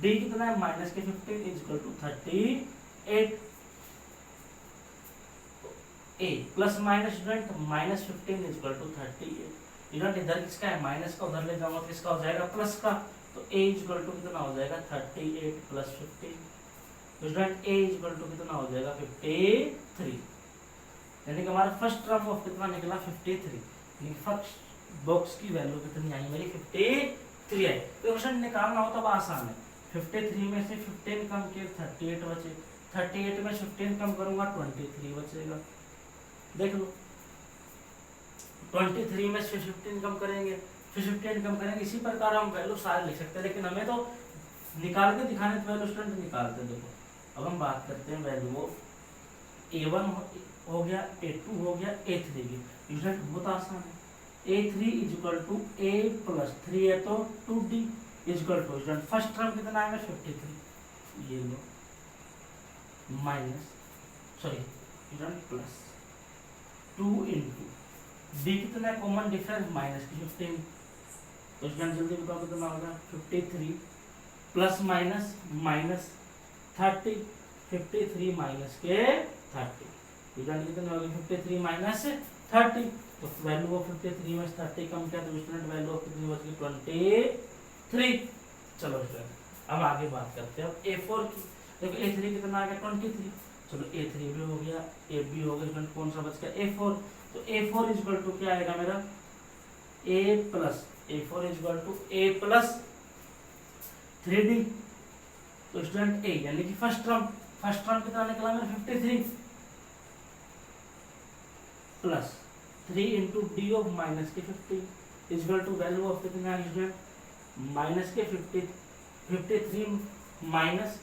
d कितना है माइनस के 15 is equal to 38, a plus minus student minus 15 is equal to 38। Student इधर किसका है माइनस का, उधर ले जाऊंगा तो किसका हो जाएगा प्लस का, तो a इज इक्वल टू कितना हो जाएगा 38 प्लस 15। तो student a is equal to कितना हो जाएगा 53, यानी कि हमारा फर्स्ट टर्म ऑफ कितना निकला 53, यानी फर्स्ट बॉक्स की वैल्यू कितनी आई मेरी 53 आई। तो क्वेश्चन निकालना हो तब आसान है, 53 में से 15 कम किए 38 बचे, 38 में 15 कम करूंगा 23 बचेगा। देख लो 23 में से 15 कम करेंगे, फिर 15 कम करेंगे, इसी प्रकार हम वैल्यू सारे लिख सकते हैं, लेकिन हमें तो निकाल के दिखाने तो वैल्यू स्टूडेंट निकालते हैं। देखो अब हम बात करते हैं वैल्यू ऑफ a1 हो गया, a2 हो गया, a3 की। स्टूडेंट बहुत आसान है, a3 is equal to a plus 3 है तो 2d is equal to student first term कितना आएगा 53, ये लो minus sorry student plus 2 into d कितना है कॉमन डिफरेंस माइनस की 15, तो स्टूडेंट जल्दी बताओ कितना होगा 53 प्लस माइनस माइनस 30, 53 माइनस के 30, स्टूडेंट कितना होगा 53 माइनस 30, तो वैल्यू ऑफ 53 में 30 कम किया तो स्टूडेंट वैल्यू ऑफ कितनी बच गई 23। चलो स्टूडेंट अब आगे बात करते हैं अब a4 की। देखो a3 कितना आ गया 23, चलो a3 भी हो गया, a भी हो गया, स्टूडेंट कौन सा बच गया a4। तो a4 इज इक्वल टू क्या आएगा मेरा a plus a4 is equal to a plus 3d, तो स्टूडेंट a यानी कि फर्स्ट टर्म कितना निकला मेरा 53 plus 3 into D of minus के 50 is equal to value of कितना है स्टूडेंट माइनस के 53 माइनस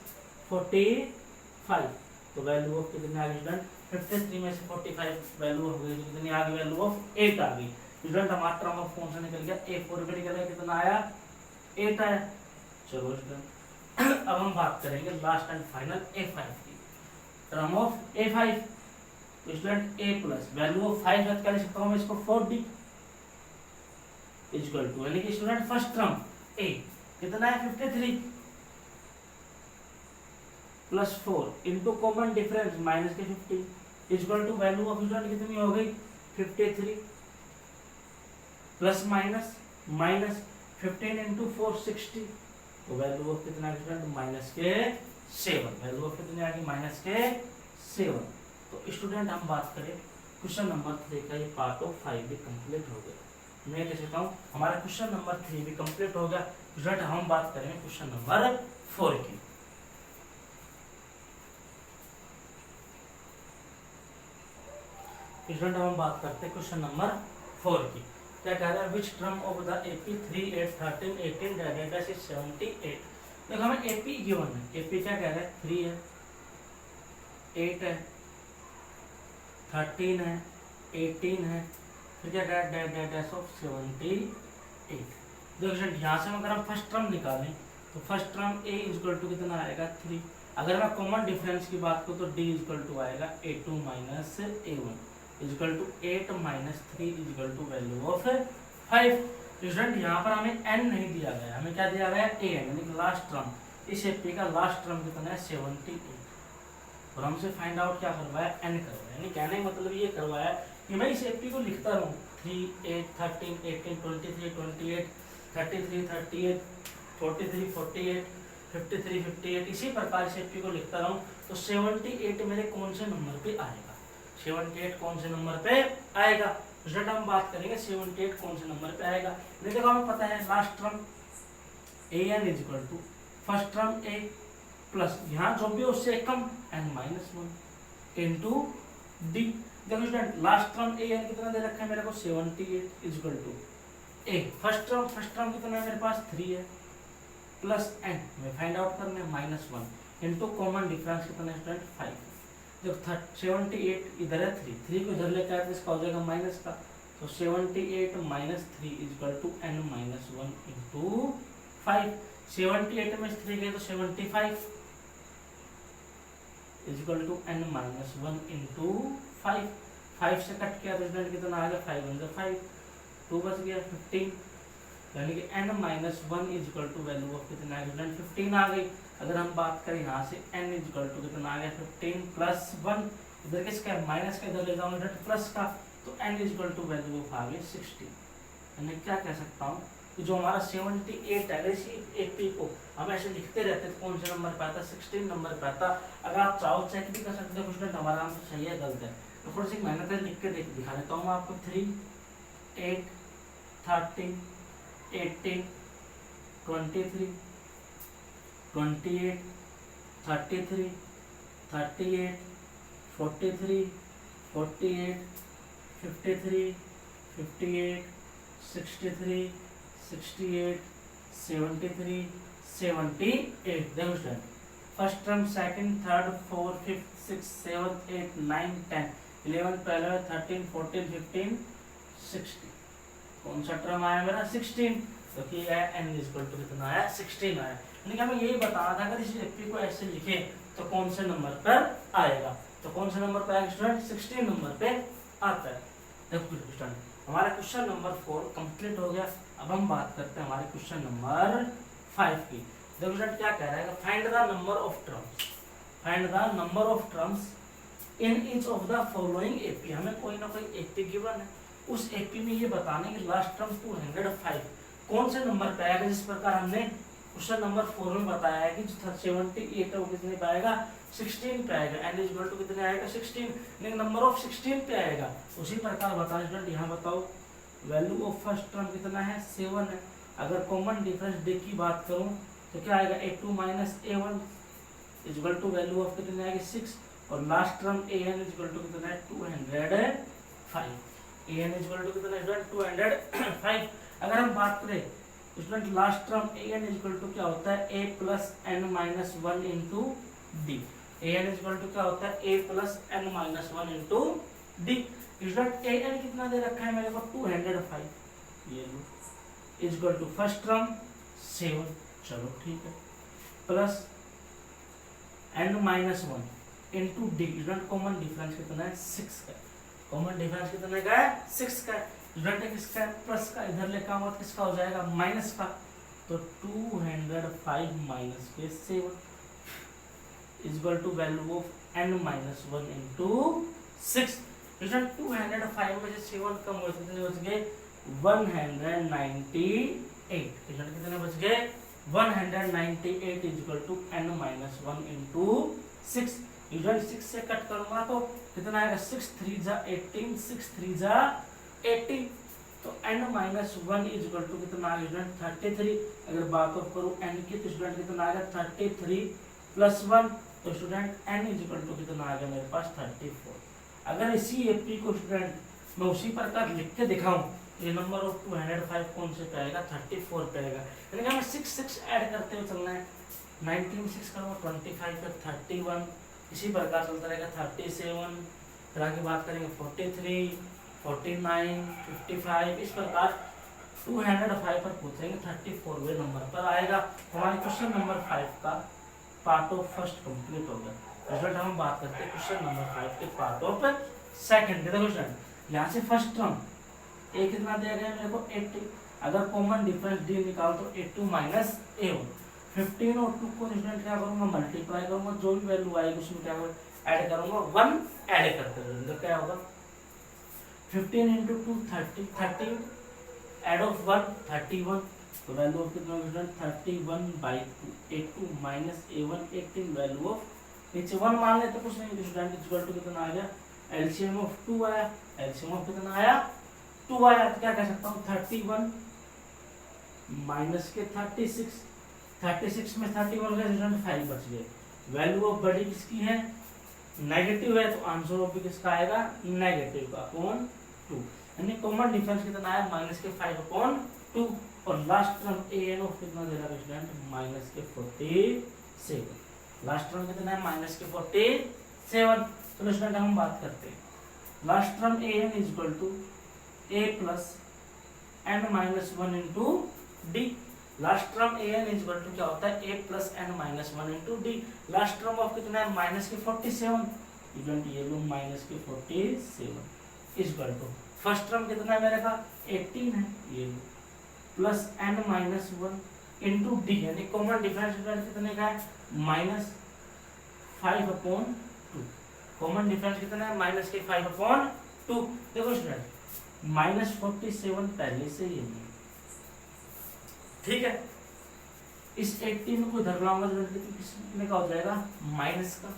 45, तो वैल्यू ऑफ कितना आ गई स्टूडेंट 53 में से 45 वैल्यू हो गई, कितनी आ गई वैल्यू ऑफ 8 आ गई। स्टूडेंट हमारा टर्म ऑफ कौन सा निकल गया a4 पे निकल गया, कितना आया 8 आया। चलो स्टूडेंट अब हम बात करेंगे लास्ट एंड फाइनल a5 की, टर्म ऑफ a5। तो student a plus value of 5 रद्द कर सकता हूं मैं इसको 4d इज इक्वल टू, यानी कि स्टूडेंट फर्स्ट टर्म a कितना है 53 plus 4 into common difference minus के 50 is equal to value of student कितनी हो गई 53 प्लस माइनस माइनस 15 इंटू 4 60, तो वैल्यू ऑफ कितना स्टूडेंट माइनस के 7, वैल्यू ऑफ कितनी आ गई माइनस के 7। तो स्टूडेंट हम बात करें क्वेश्चन नंबर 3 का, ये पार्ट ऑफ 5 भी कंप्लीट हो गया। मैं कह सकता हूँ हमारा क्वेश्चन नंबर 3 भी कंप्लीट हो गया। स्टूडेंट हम बात करेंगे क्वेश्चन नंबर 4 की। स्टूडेंट हम बात करते हैं क्वेश्चन नंबर 4 की। क्या कह रहा है, which term of the AP 3, 8, 13, 18 divided by 78। देखो हमें एपी गिवन है, एपी क्या कह रहा है, 3 है, 8 है, 13 है, 18 है, फिर क्या कह रहा है, डैश ऑफ 78। देखो स्टूडेंट यहाँ से अगर हम फर्स्ट टर्म निकालें तो first term a equal to कितना आएगा 3। अगर मैं कॉमन डिफरेंस की बात करूँ तो d इक्वल टू आएगा a2 minus a1 equal to 8 minus 3 equal to value of 5। Student यहाँ पर हमें n नहीं दिया गया, हमें क्या दिया गया a यानी कि लास्ट टर्म। इस एपी का लास्ट टर्म कितना है 78 और हमसे फाइंड आउट क्या करवाया, n करवाया। यानी कहने का मतलब ये करवाया कि मैं इस एपी को लिखता रहूँ 3, 8, 13, 18, 23, 28, 33, 38, 43, 48, 53, 58 इसी प्रकार से एपी को लिखता रहूं तो 78 मेरे कौन से नंबर पे आएगा, 78 कौन से नंबर पे आएगा। रिजल्ट हम बात करेंगे 78 कौन से नंबर पे आएगा। देखो हमें पता है last term A N is equal to first term A plus यहाँ जो भी उससे कम एन माइनस 1 इंटू डी। देखो student last term A N कितना दे रखा है मेरे को 78 is equal to A first term कितना है मेरे पास 3 है प्लस एन में फाइंड आउट करना है -1 इनटू कॉमन डिफरेंस कितना है स्टूडेंट 5। देखो 78 इधर है 3 को इधर लेकर आए तो इसका हो जाएगा माइनस का, तो 78 minus 3 is equal to n minus 1 into 5। 78 में 3 गए तो 75 is equal to n minus 1 into 5। 5 से कट किया तो स्टूडेंट कितना आ गया 5 1 5 2 बच गया 15 यानी कि n minus 1 is equal to value of कितना है स्टूडेंट 15 आ गई। अगर हम बात करें यहाँ से n इज इक्वल टू कितना आ गया 15 प्लस 1 इधर किसका माइनस का इधर ले जाऊंगा स्टूडेंट प्लस का, तो n is equal to value of आ गई 60। यानी क्या कह सकता हूँ कि जो हमारा 78 है इसी एपी को हम ऐसे लिखते रहते तो कौन से नंबर पे आता 16 नंबर पे आता। अगर आप चाहो चेक भी कर सकते हो स्टूडेंट हमारा आंसर सही है गलत है, तो थोड़ी सी मेहनत है लिख के दिखा देता हूँ मैं आपको। 3, 8, 13, 18, 23, 28, 33, 38, 43, 48, 53, 58, 63, 68, 73, 78। देखो student first term second third fourth fifth six seventh 8 9 10 11 12 13 14 15 16 कौन सा टर्म आया मेरा 16, तो कि n इक्वल टू कितना आया 16 आया। यानी कि हमें यही बताना था अगर इस एपी को ऐसे लिखे तो कौन से नंबर पर आएगा, तो कौन से नंबर पर आएगा स्टूडेंट 16 नंबर पे आता है। देखो स्टूडेंट हमारा क्वेश्चन नंबर 4 कंप्लीट हो गया। अब हम बात करते हैं हमारे क्वेश्चन नंबर 5 की। देखो स्टूडेंट क्या कह रहा है, find the number of terms, find the number of terms in each of the following AP. हमें कोई ना कोई एपी गिवन है, उस एपी में ये बताने की लास्ट टर्म 205 कौन से नंबर पे आएगा। जिस प्रकार हमने क्वेश्चन नंबर 4 में बताया है कि 78 है वो कितने पे आएगा 16 पे आएगा, n इक्वल टू कितने आएगा 16, लेकिन नंबर ऑफ 16 पे आएगा। उसी प्रकार बताओ स्टूडेंट यहाँ बताओ वैल्यू ऑफ फर्स्ट टर्म कितना है 7 है। अगर कॉमन डिफरेंस डे की बात करूँ तो क्या आएगा a2 minus a1 equal to value of कितने आएगी 6 और last term an equal to कितना है 205। an इक्वल टू कितना है 205। अगर हम बात करें student last term an equal to क्या होता है a plus n minus 1 into D. an equal to क्या होता है a plus n minus 1 into D. Student an कितना दे रखा है मेरे को 205 ये लो इक्वल टू फर्स्ट टर्म 7 चलो ठीक है plus n minus 1 into D. Student common difference कितना है 6 का, कॉमन डिफरेंस कितने का है 6 का। स्टूडेंट किसका है प्लस का, इधर लिखा हुआ किसका हो जाएगा माइनस का, तो 205 माइनस के 7 equal to value of n minus 1 into 6। Student 205 में से 7 कम हुए कितने बच गए 198। स्टूडेंट कितने बच गए 198 equal to n minus 1 into 6। Student 6 से कट करूंगा तो कितना आएगा 6 3 जा 18 6 3 जा 80, तो n माइनस 1 इक्वल टू कितना आ गया 33। अगर बात ऑफ करूँ n की तो स्टूडेंट कितना आ गया 33 प्लस 1, तो स्टूडेंट n इक्वल टू कितना आ गया मेरे पास 34। अगर इसी एपी को स्टूडेंट मैं उसी प्रकार लिख के दिखाऊं ए नंबर ऑफ 205 कौन से पे आएगा 34 पे आएगा, यानी कि हमें 6 ऐड करते हुए चलना है। 19 6 करो 25 फिर 31, इसी प्रकार चलता रहेगा 37, फिर आगे बात करेंगे 43 49 55, इस प्रकार 205 पर पूछेंगे 34वें नंबर पर आएगा। हमारे क्वेश्चन नंबर 5 का पार्ट ऑफ फर्स्ट कंप्लीट हो गया। रिजल्ट हम बात करते हैं क्वेश्चन नंबर 5 के पार्ट ऑफ सेकंड। देखो स्टूडेंट यहाँ से फर्स्ट टर्म ए कितना दिया गया मेरे को 80, अगर कॉमन डिफरेंस डी निकाल तो a2 माइनस a1, 15 और 2 को स्टूडेंट क्या करूंगा मल्टीप्लाई करूंगा, जो भी वैल्यू आएगी उसमें क्या ऐड करूंगा 1 ऐड करते हुए, तो क्या होगा 15 into 2 30, 30 ऐड ऑफ 1 31, तो वैल्यू ऑफ कितना student 31/2, a2 minus a1 18, value of नीचे 1 मान लेते कुछ नहीं स्टूडेंट, इक्वल टू कितना आ गया एलसीएम ऑफ 2 आया, एलसीएम ऑफ कितना आया 2 आया, तो क्या कह सकता हूँ 31 माइनस के 36, 36 में 31 का रिजल्ट 5 बच गए। वैल्यू ऑफ बड़ी किसकी है नेगेटिव है, तो आंसर ऑफ भी किसका आएगा नेगेटिव का अपॉन 2, यानी कॉमन डिफरेंस कितना आया माइनस के 5/2, और last term A N of कितना दे रहा है स्टूडेंट माइनस के 47, लास्ट टर्म कितना है माइनस के 47। चलो स्टूडेंट हम बात करते हैं last term A N is equal to a plus n minus 1 into D, last term a n is equal to क्या होता है a plus n minus 1 into D, last term of कितना है माइनस के 47, इवेंट ये लो minus के 47 is equal to first term कितना है मेरे का 18 है ये लो plus n minus 1 into D, यानी कॉमन डिफरेंस कितने का है माइनस 5/2, कॉमन डिफरेंस कितना है माइनस के 5/2। देखो स्टूडेंट माइनस 47 पहले से ही है, ठीक है, इस 18 को इधर लाऊंगा तो किसमें का हो जाएगा माइनस का,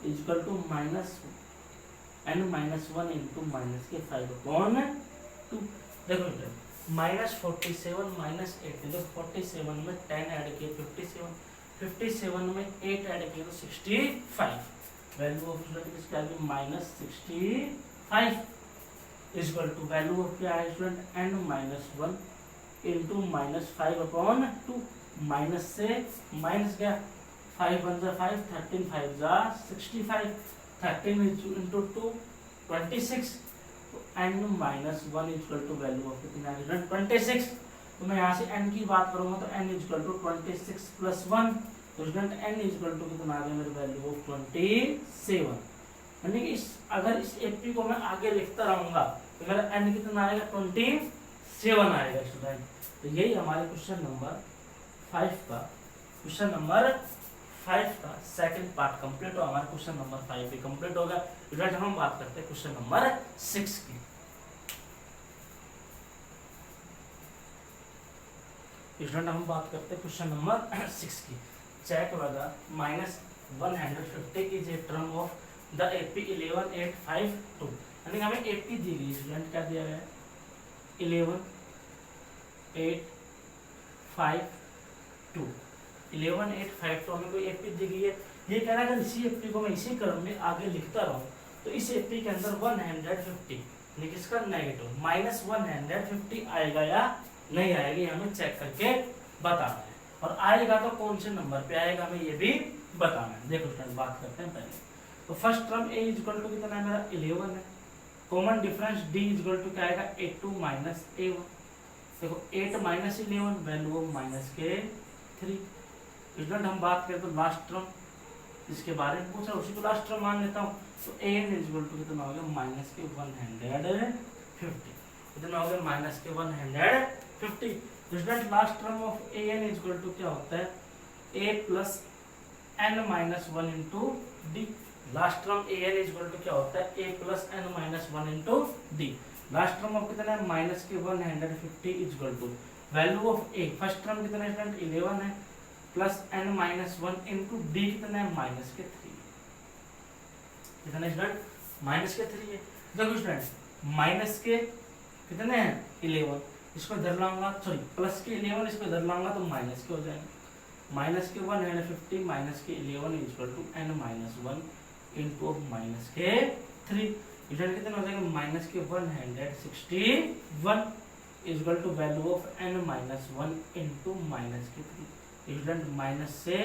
equal to minus n minus 1 into minus के 5/2। देखो माइनस 47 माइनस 18, तो 47 में 10 ऐड किए 57, 57 में 8 ऐड किए तो 65, वैल्यू ऑफ किसकी आ गई minus 65 equal to value of क्या है student n minus 1 into minus 5/2, minus से माइनस गया 5 1 जा 5, 13 5 जा 65, 13 इंटू 2 26, तो n minus 1 equal to value of कितना है 26। तो मैं यहाँ से n की बात करूंगा तो n इक्वल टू 26 प्लस 1, तो स्टूडेंट n इक्वल टू कितना आ गया मेरे वैल्यू ऑफ 27, यानी कि इस अगर इस एपी को मैं आगे लिखता रहूंगा तो मेरा n कितना आएगा 27 आएगा स्टूडेंट। तो यही हमारे क्वेश्चन नंबर 5 का सेकंड पार्ट कंप्लीट हो, हमारा क्वेश्चन नंबर 5 भी कंप्लीट होगा। स्टूडेंट हम बात करते हैं क्वेश्चन नंबर 6 की। स्टूडेंट हम बात करते हैं क्वेश्चन नंबर 6 की। चेक वगैरह माइनस 150 की जे टर्म ऑफ द एपी 11852, यानी हमें एपी दी गई स्टूडेंट क्या दिया गया है 11852, 11852 हमें कोई एपी दी गई है। ये कह रहा है अगर इसी एपी को मैं इसी क्रम में आगे लिखता रहूं तो इस एपी के अंदर 150 यानी किसका नेगेटिव माइनस 150 आएगा या नहीं आएगा, ये हमें चेक करके बताना है, और आएगा तो कौन से नंबर पे आएगा हमें ये भी बताना है। देखो फ्रेंड बात करते हैं पहले, तो first term a equal to कितना है मेरा 11 है, common difference d equal to क्या आएगा a2 माइनस a1, देखो 8 माइनस 11 वैल्यू ऑफ माइनस के 3। स्टूडेंट हम बात करें तो लास्ट टर्म इसके बारे में पूछा उसी को लास्ट टर्म मान लेता हूँ, तो an इक्वल टू कितना हो गया माइनस के 150, कितना हो गया माइनस के 150। Student last term of an equal to क्या होता है a plus n minus 1 into D, last term an equal to क्या होता है a plus n minus 1 into D, last term of कितना है माइनस के 150 equal to value of a, first term कितना है स्टूडेंट 11 है plus n minus 1 into D कितना है माइनस के 3, कितना है स्टूडेंट माइनस के 3 है। देखो स्टूडेंट माइनस के कितने हैं 11, इसको इधर लाऊंगा सॉरी प्लस के 11 इसको इधर लाऊंगा तो माइनस के हो जाएंगे, माइनस के 150 माइनस के 11 equal to n minus 1 into minus के 3। स्टूडेंट कितना हो जाएगा माइनस के 161 equal to value of n minus 1 into minus के 3। स्टूडेंट माइनस से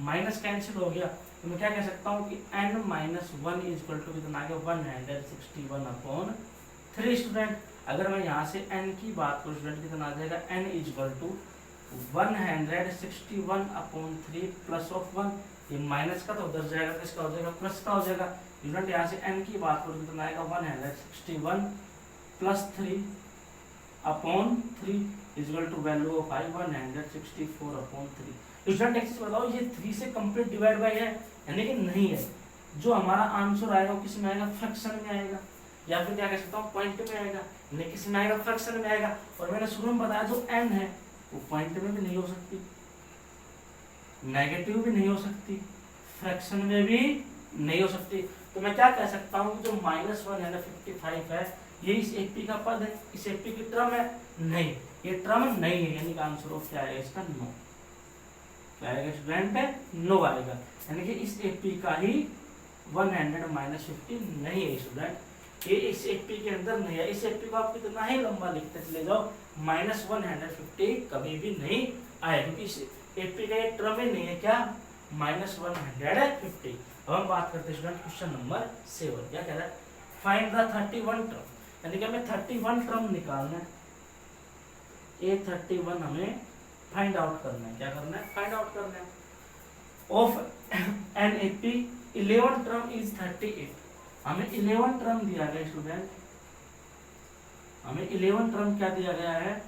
माइनस कैंसिल हो गया तो मैं क्या कह सकता हूँ कि n माइनस 1 इक्वल टू कितना आ गया 161 अपॉन 3। स्टूडेंट अगर मैं यहाँ से n की बात करूँ स्टूडेंट कितना आ जाएगा n equal to 161 upon 3 plus of 1, ये माइनस का तो उधर जाएगा तो इसका हो जाएगा प्लस का हो जाएगा। स्टूडेंट यहाँ से n की बात करूँ कितना आएगा 161 plus 3 upon 3 equal to value of I 164 upon 3। Student एक चीज बताओ ये 3 से कंप्लीट डिवाइड बाय है यानी कि नहीं है, जो हमारा आंसर आएगा वो किस में आएगा फ्रैक्शन में आएगा, या फिर क्या कह सकता हूँ पॉइंट में आएगा, यानी किस में आएगा फ्रैक्शन में आएगा। और मैंने शुरू में बताया जो n है वो पॉइंट में भी नहीं हो सकती, नेगेटिव भी नहीं हो सकती, फ्रैक्शन में भी नहीं हो सकती। तो मैं क्या कह सकता हूँ जो -1 है ना 55 है ये इस एपी का पद है, इस एपी की टर्म है नहीं, ये टर्म नहीं है, यानी कि आंसर ऑफ क्या आएगा इसका नो। क्या आएगा स्टूडेंट नो आएगा, यानी कि इस एपी का ही 100 माइनस 50 नहीं है स्टूडेंट, ये इस एपी के अंदर नहीं है। इस एपी को आप कितना ही लंबा लिखते चले जाओ -150 कभी भी नहीं आए, क्योंकि इस एपी का एक टर्म ही नहीं है क्या -150। अब हम बात करते हैं स्टूडेंट क्वेश्चन नंबर 7। क्या कह रहा है फाइंड द 31 टर्म, यानी कि हमें 31 टर्म निकालना है, ए 31 हमें फाइंड आउट करना है। क्या करना है फाइंड आउट करना है of an AP 11 term is 38। हमें 11 टर्म दिया गया स्टूडेंट, हमें 11 टर्म क्या दिया गया है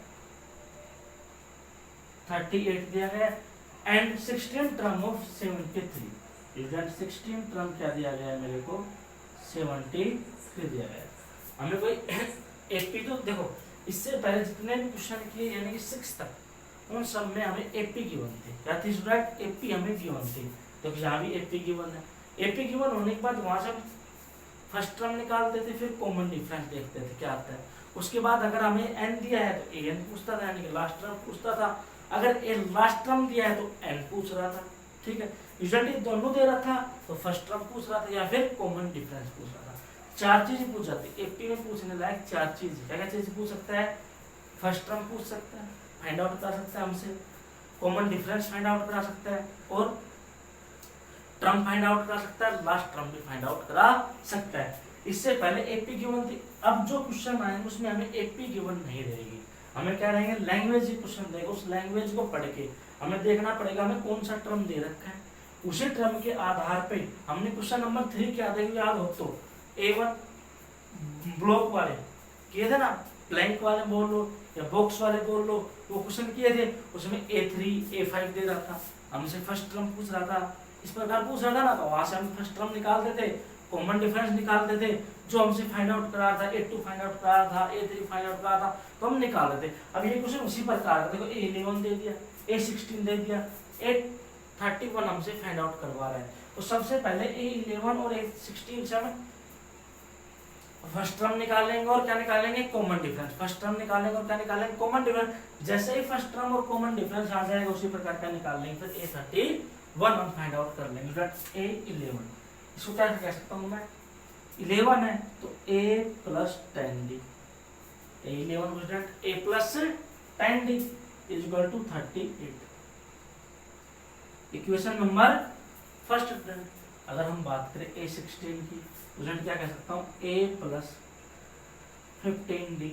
38 दिया गया and 16 term of 73। Student 16 term क्या दिया गया है मेरे को 73 दिया गया है। हमें कोई एपी तो देखो इससे पहले जितने भी क्वेश्चन किए यानी कि 6 तक उन सब में हमें एपी गिवन थी, क्या थी स्टूडेंट एपी हमें गिवन थी, तो यहाँ भी एपी गिवन है। एपी गिवन होने के बाद वहां से हम फर्स्ट टर्म निकालते थे, फिर कॉमन डिफरेंस देखते थे क्या आता है। उसके बाद अगर हमें एन दिया है तो एन पूछता था, यानी कि लास्ट टर्म पूछता था। अगर ए लास्ट टर्म दिया है तो एन पूछ रहा था, ठीक है। यूजुअली दोनों दे रहा था तो फर्स्ट टर्म पूछ रहा था या फिर कॉमन डिफरेंस पूछ रहा था। 4 चीज पूछ जाती है एपी में, पूछने लायक 4 चीज। क्या क्या चीज पूछ सकता है फर्स्ट टर्म पूछ सकता है, फाइंड आउट कर सकता है हमसे, कॉमन डिफरेंस फाइंड आउट करा सकता है और टर्म फाइंड आउट करा सकता है, लास्ट टर्म भी फाइंड आउट करा सकता है। इससे पहले एपी गिवन थी, अब जो क्वेश्चन आएंगे उसमें हमें एपी गिवन नहीं रहेगी, हमें क्या रहेंगे लैंग्वेज ही क्वेश्चन देगा। उस लैंग्वेज को पढ़ के हमें देखना पड़ेगा हमें कौन सा टर्म दे रखा है, उसी टर्म के आधार पे हमने क्वेश्चन नंबर 3 क्या देंगे याद हो तो A1 ब्लॉक वाले किए थे ना, ब्लैंक वाले बोल लो या बॉक्स वाले बोल लो, वो क्वेश्चन किए थे उसमें A3 A5 दे रहा था, हमसे फर्स्ट टर्म पूछ रहा था, इस प्रकार पूछ रहा था ना, तो वहां से हम फर्स्ट टर्म निकालते थे, कॉमन डिफरेंस निकालते थे, जो हमसे फाइंड आउट करा था A2 फाइंड आउट करा था, A3 फाइंड आउट करा था, तो हम निकालते थे। अब ये क्वेश्चन उसी प्रकार का, देखो A11 दे दिया, A16 दे दिया, A31 हमसे फाइंड आउट करवा रहा है। तो सबसे पहले A11 और A16 से हम फर्स्ट टर्म निकालेंगे और क्या निकालेंगे कॉमन डिफरेंस, फर्स्ट टर्म निकालेंगे और क्या निकालेंगे कॉमन डिफरेंस। जैसे ही फर्स्ट टर्म और कॉमन डिफरेंस आ जाएगा उसी प्रकार का निकाल लेंगे, फिर A31 हम फाइंड आउट कर लेंगे। A11 इसको क्या कह सकता हूँ मैं 11 है तो A plus 10D, A11 student A plus 10D is equal to 38। Equation number first student. अगर हम बात करें A16 की स्टूडेंट क्या कह सकता हूँ A plus 15D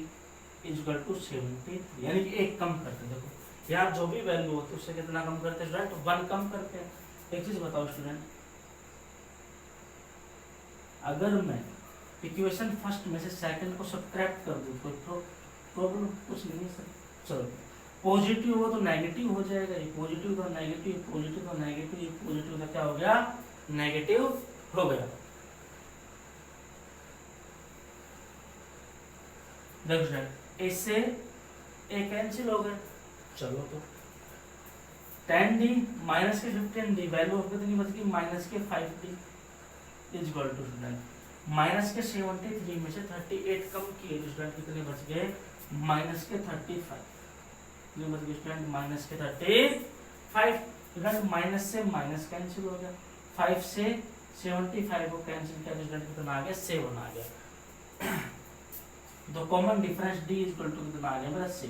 is equal to 73, यानी कि एक कम करते हैं। देखो यहाँ जो भी वैल्यू होती है उससे कितना कम करते हैं स्टूडेंट 1 कम करते हैं। एक चीज बताओ स्टूडेंट, अगर मैं इक्वेशन फर्स्ट में से सेकंड को सब्ट्रैक्ट कर दूं तो प्रॉब्लम कुछ नहीं है सर। चलो पॉजिटिव हो तो नेगेटिव हो जाएगा, ये पॉजिटिव तो नेगेटिव, पॉजिटिव तो नेगेटिव, ये पॉजिटिव तो क्या हो गया नेगेटिव हो गया। देखो स्टूडेंट इससे ए कैंसिल हो गया, चलो तो 10D माइनस के 15D वैल्यू ऑफ कितनी बच गई माइनस के 5D is equal to student minus के 73 में से 38 कम किए तो स्टूडेंट कितने बच गए माइनस के 35, कितने बच गए स्टूडेंट माइनस के 35। स्टूडेंट माइनस से माइनस कैंसिल हो गया, 5 से 75 को कैंसिल किया तो स्टूडेंट कितना आ गया 7 आ गया। तो common difference D equal to कितना आ गया मेरा 6।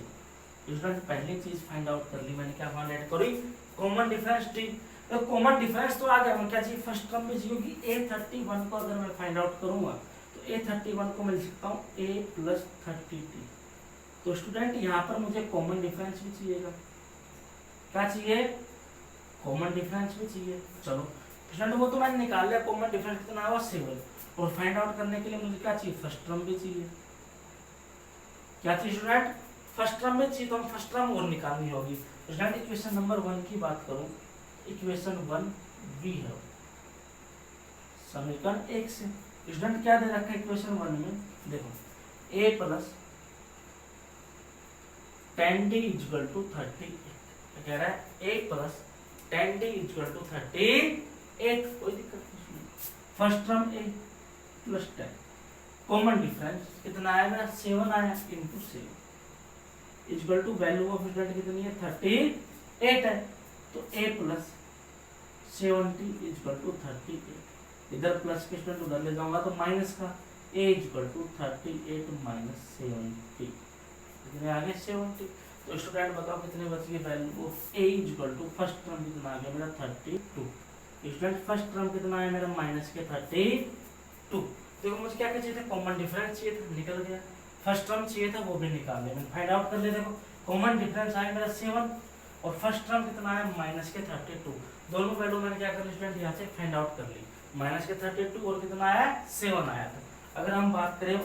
स्टूडेंट पहली चीज फाइंड आउट कर ली मैंने, क्या फाइंड आउट करी, कॉमन डिफरेंस डी। तो कॉमन डिफरेंस तो आ गया, मैं क्या चाहिए फर्स्ट टर्म में चाहिए होगी a31 को अगर मैं फाइंड आउट करूंगा तो a31 को मैं लिख सकता हूँ a प्लस 30t। तो स्टूडेंट यहाँ पर मुझे कॉमन डिफरेंस भी चाहिएगा, क्या चाहिए, कॉमन डिफरेंस भी चाहिए। चलो स्टूडेंट वो तो मैंने निकाल लिया, कॉमन डिफरेंस कितना हुआ 7, और फाइंड आउट करने के लिए मुझे क्या चाहिए, फर्स्ट टर्म भी चाहिए। क्या चाहिए स्टूडेंट, फर्स्ट टर्म में चाहिए, तो हम फर्स्ट टर्म और निकालनी होगी। स्टूडेंट इक्वेशन नंबर 1 की बात करूं, इक्वेशन 1 वी है समीकरण 1 से। स्टूडेंट क्या दे रखा है इक्वेशन 1 में, देखो a plus 10d equal to 38 कह रहा है, a plus 10d equal to 38, कोई दिक्कत नहीं। First term a plus 10, common difference कितना आया मेरा 7 आया into 7 equal to value of student कितनी है 38 है। तो a प्लस 70 इक्वल टू 38, इधर प्लस के स्टूडेंट उधर ले जाऊंगा तो माइनस का, a इक्वल टू 38 माइनस 70 कितने आ गए 70। तो स्टूडेंट बताओ कितने बच गए value of a equal to first term कितना आ गया मेरा 32। स्टूडेंट फर्स्ट टर्म कितना है मेरा माइनस के 32। देखो मुझे क्या चाहिए था, कॉमन डिफरेंस चाहिए था, निकल गया। फर्स्ट टर्म चाहिए था, वो भी निकाल लिया मैंने, फाइंड आउट कर लिया। देखो कॉमन डिफरेंस आया मेरा 7 और फर्स्ट टर्म कितना आया माइनस के 32। दोनों वैल्यू मैंने क्या कर ली स्टूडेंट, यहाँ से फाइंड आउट कर ली, माइनस के 32 और कितना आया 7 आया था। अगर हम बात करें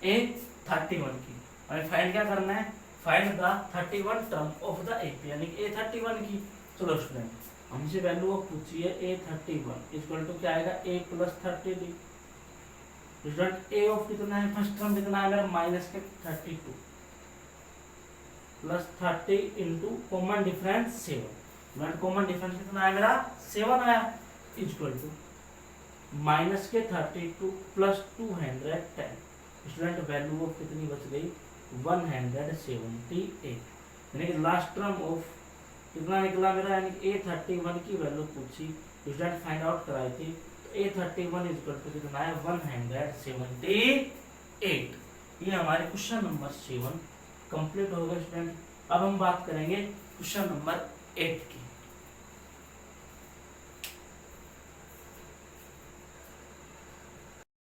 a31 की, हमें फाइंड क्या करना है, find the 31 term of the AP यानी a31 की। चलो स्टूडेंट हमसे वैल्यू ऑफ पूछी है a31 इक्वल टू क्या आएगा a plus 30d। Student a of कितना है, फर्स्ट टर्म कितना है मेरा माइनस के 32 plus 30 into common difference 7। Student common difference कितना है मेरा 7 आया इक्वल टू माइनस के 32 प्लस 210। स्टूडेंट वैल्यू ऑफ कितनी बच गई 178, यानी कि लास्ट टर्म ऑफ कितना निकला मेरा, यानी a31 की वैल्यू पूछी, स्टूडेंट फाइंड आउट कराई थी। तो a31 इक्वल टू कितना है 178। ये हमारे क्वेश्चन नंबर 7 कंप्लीट हो गया स्टूडेंट। अब हम बात करेंगे क्वेश्चन नंबर 8 की।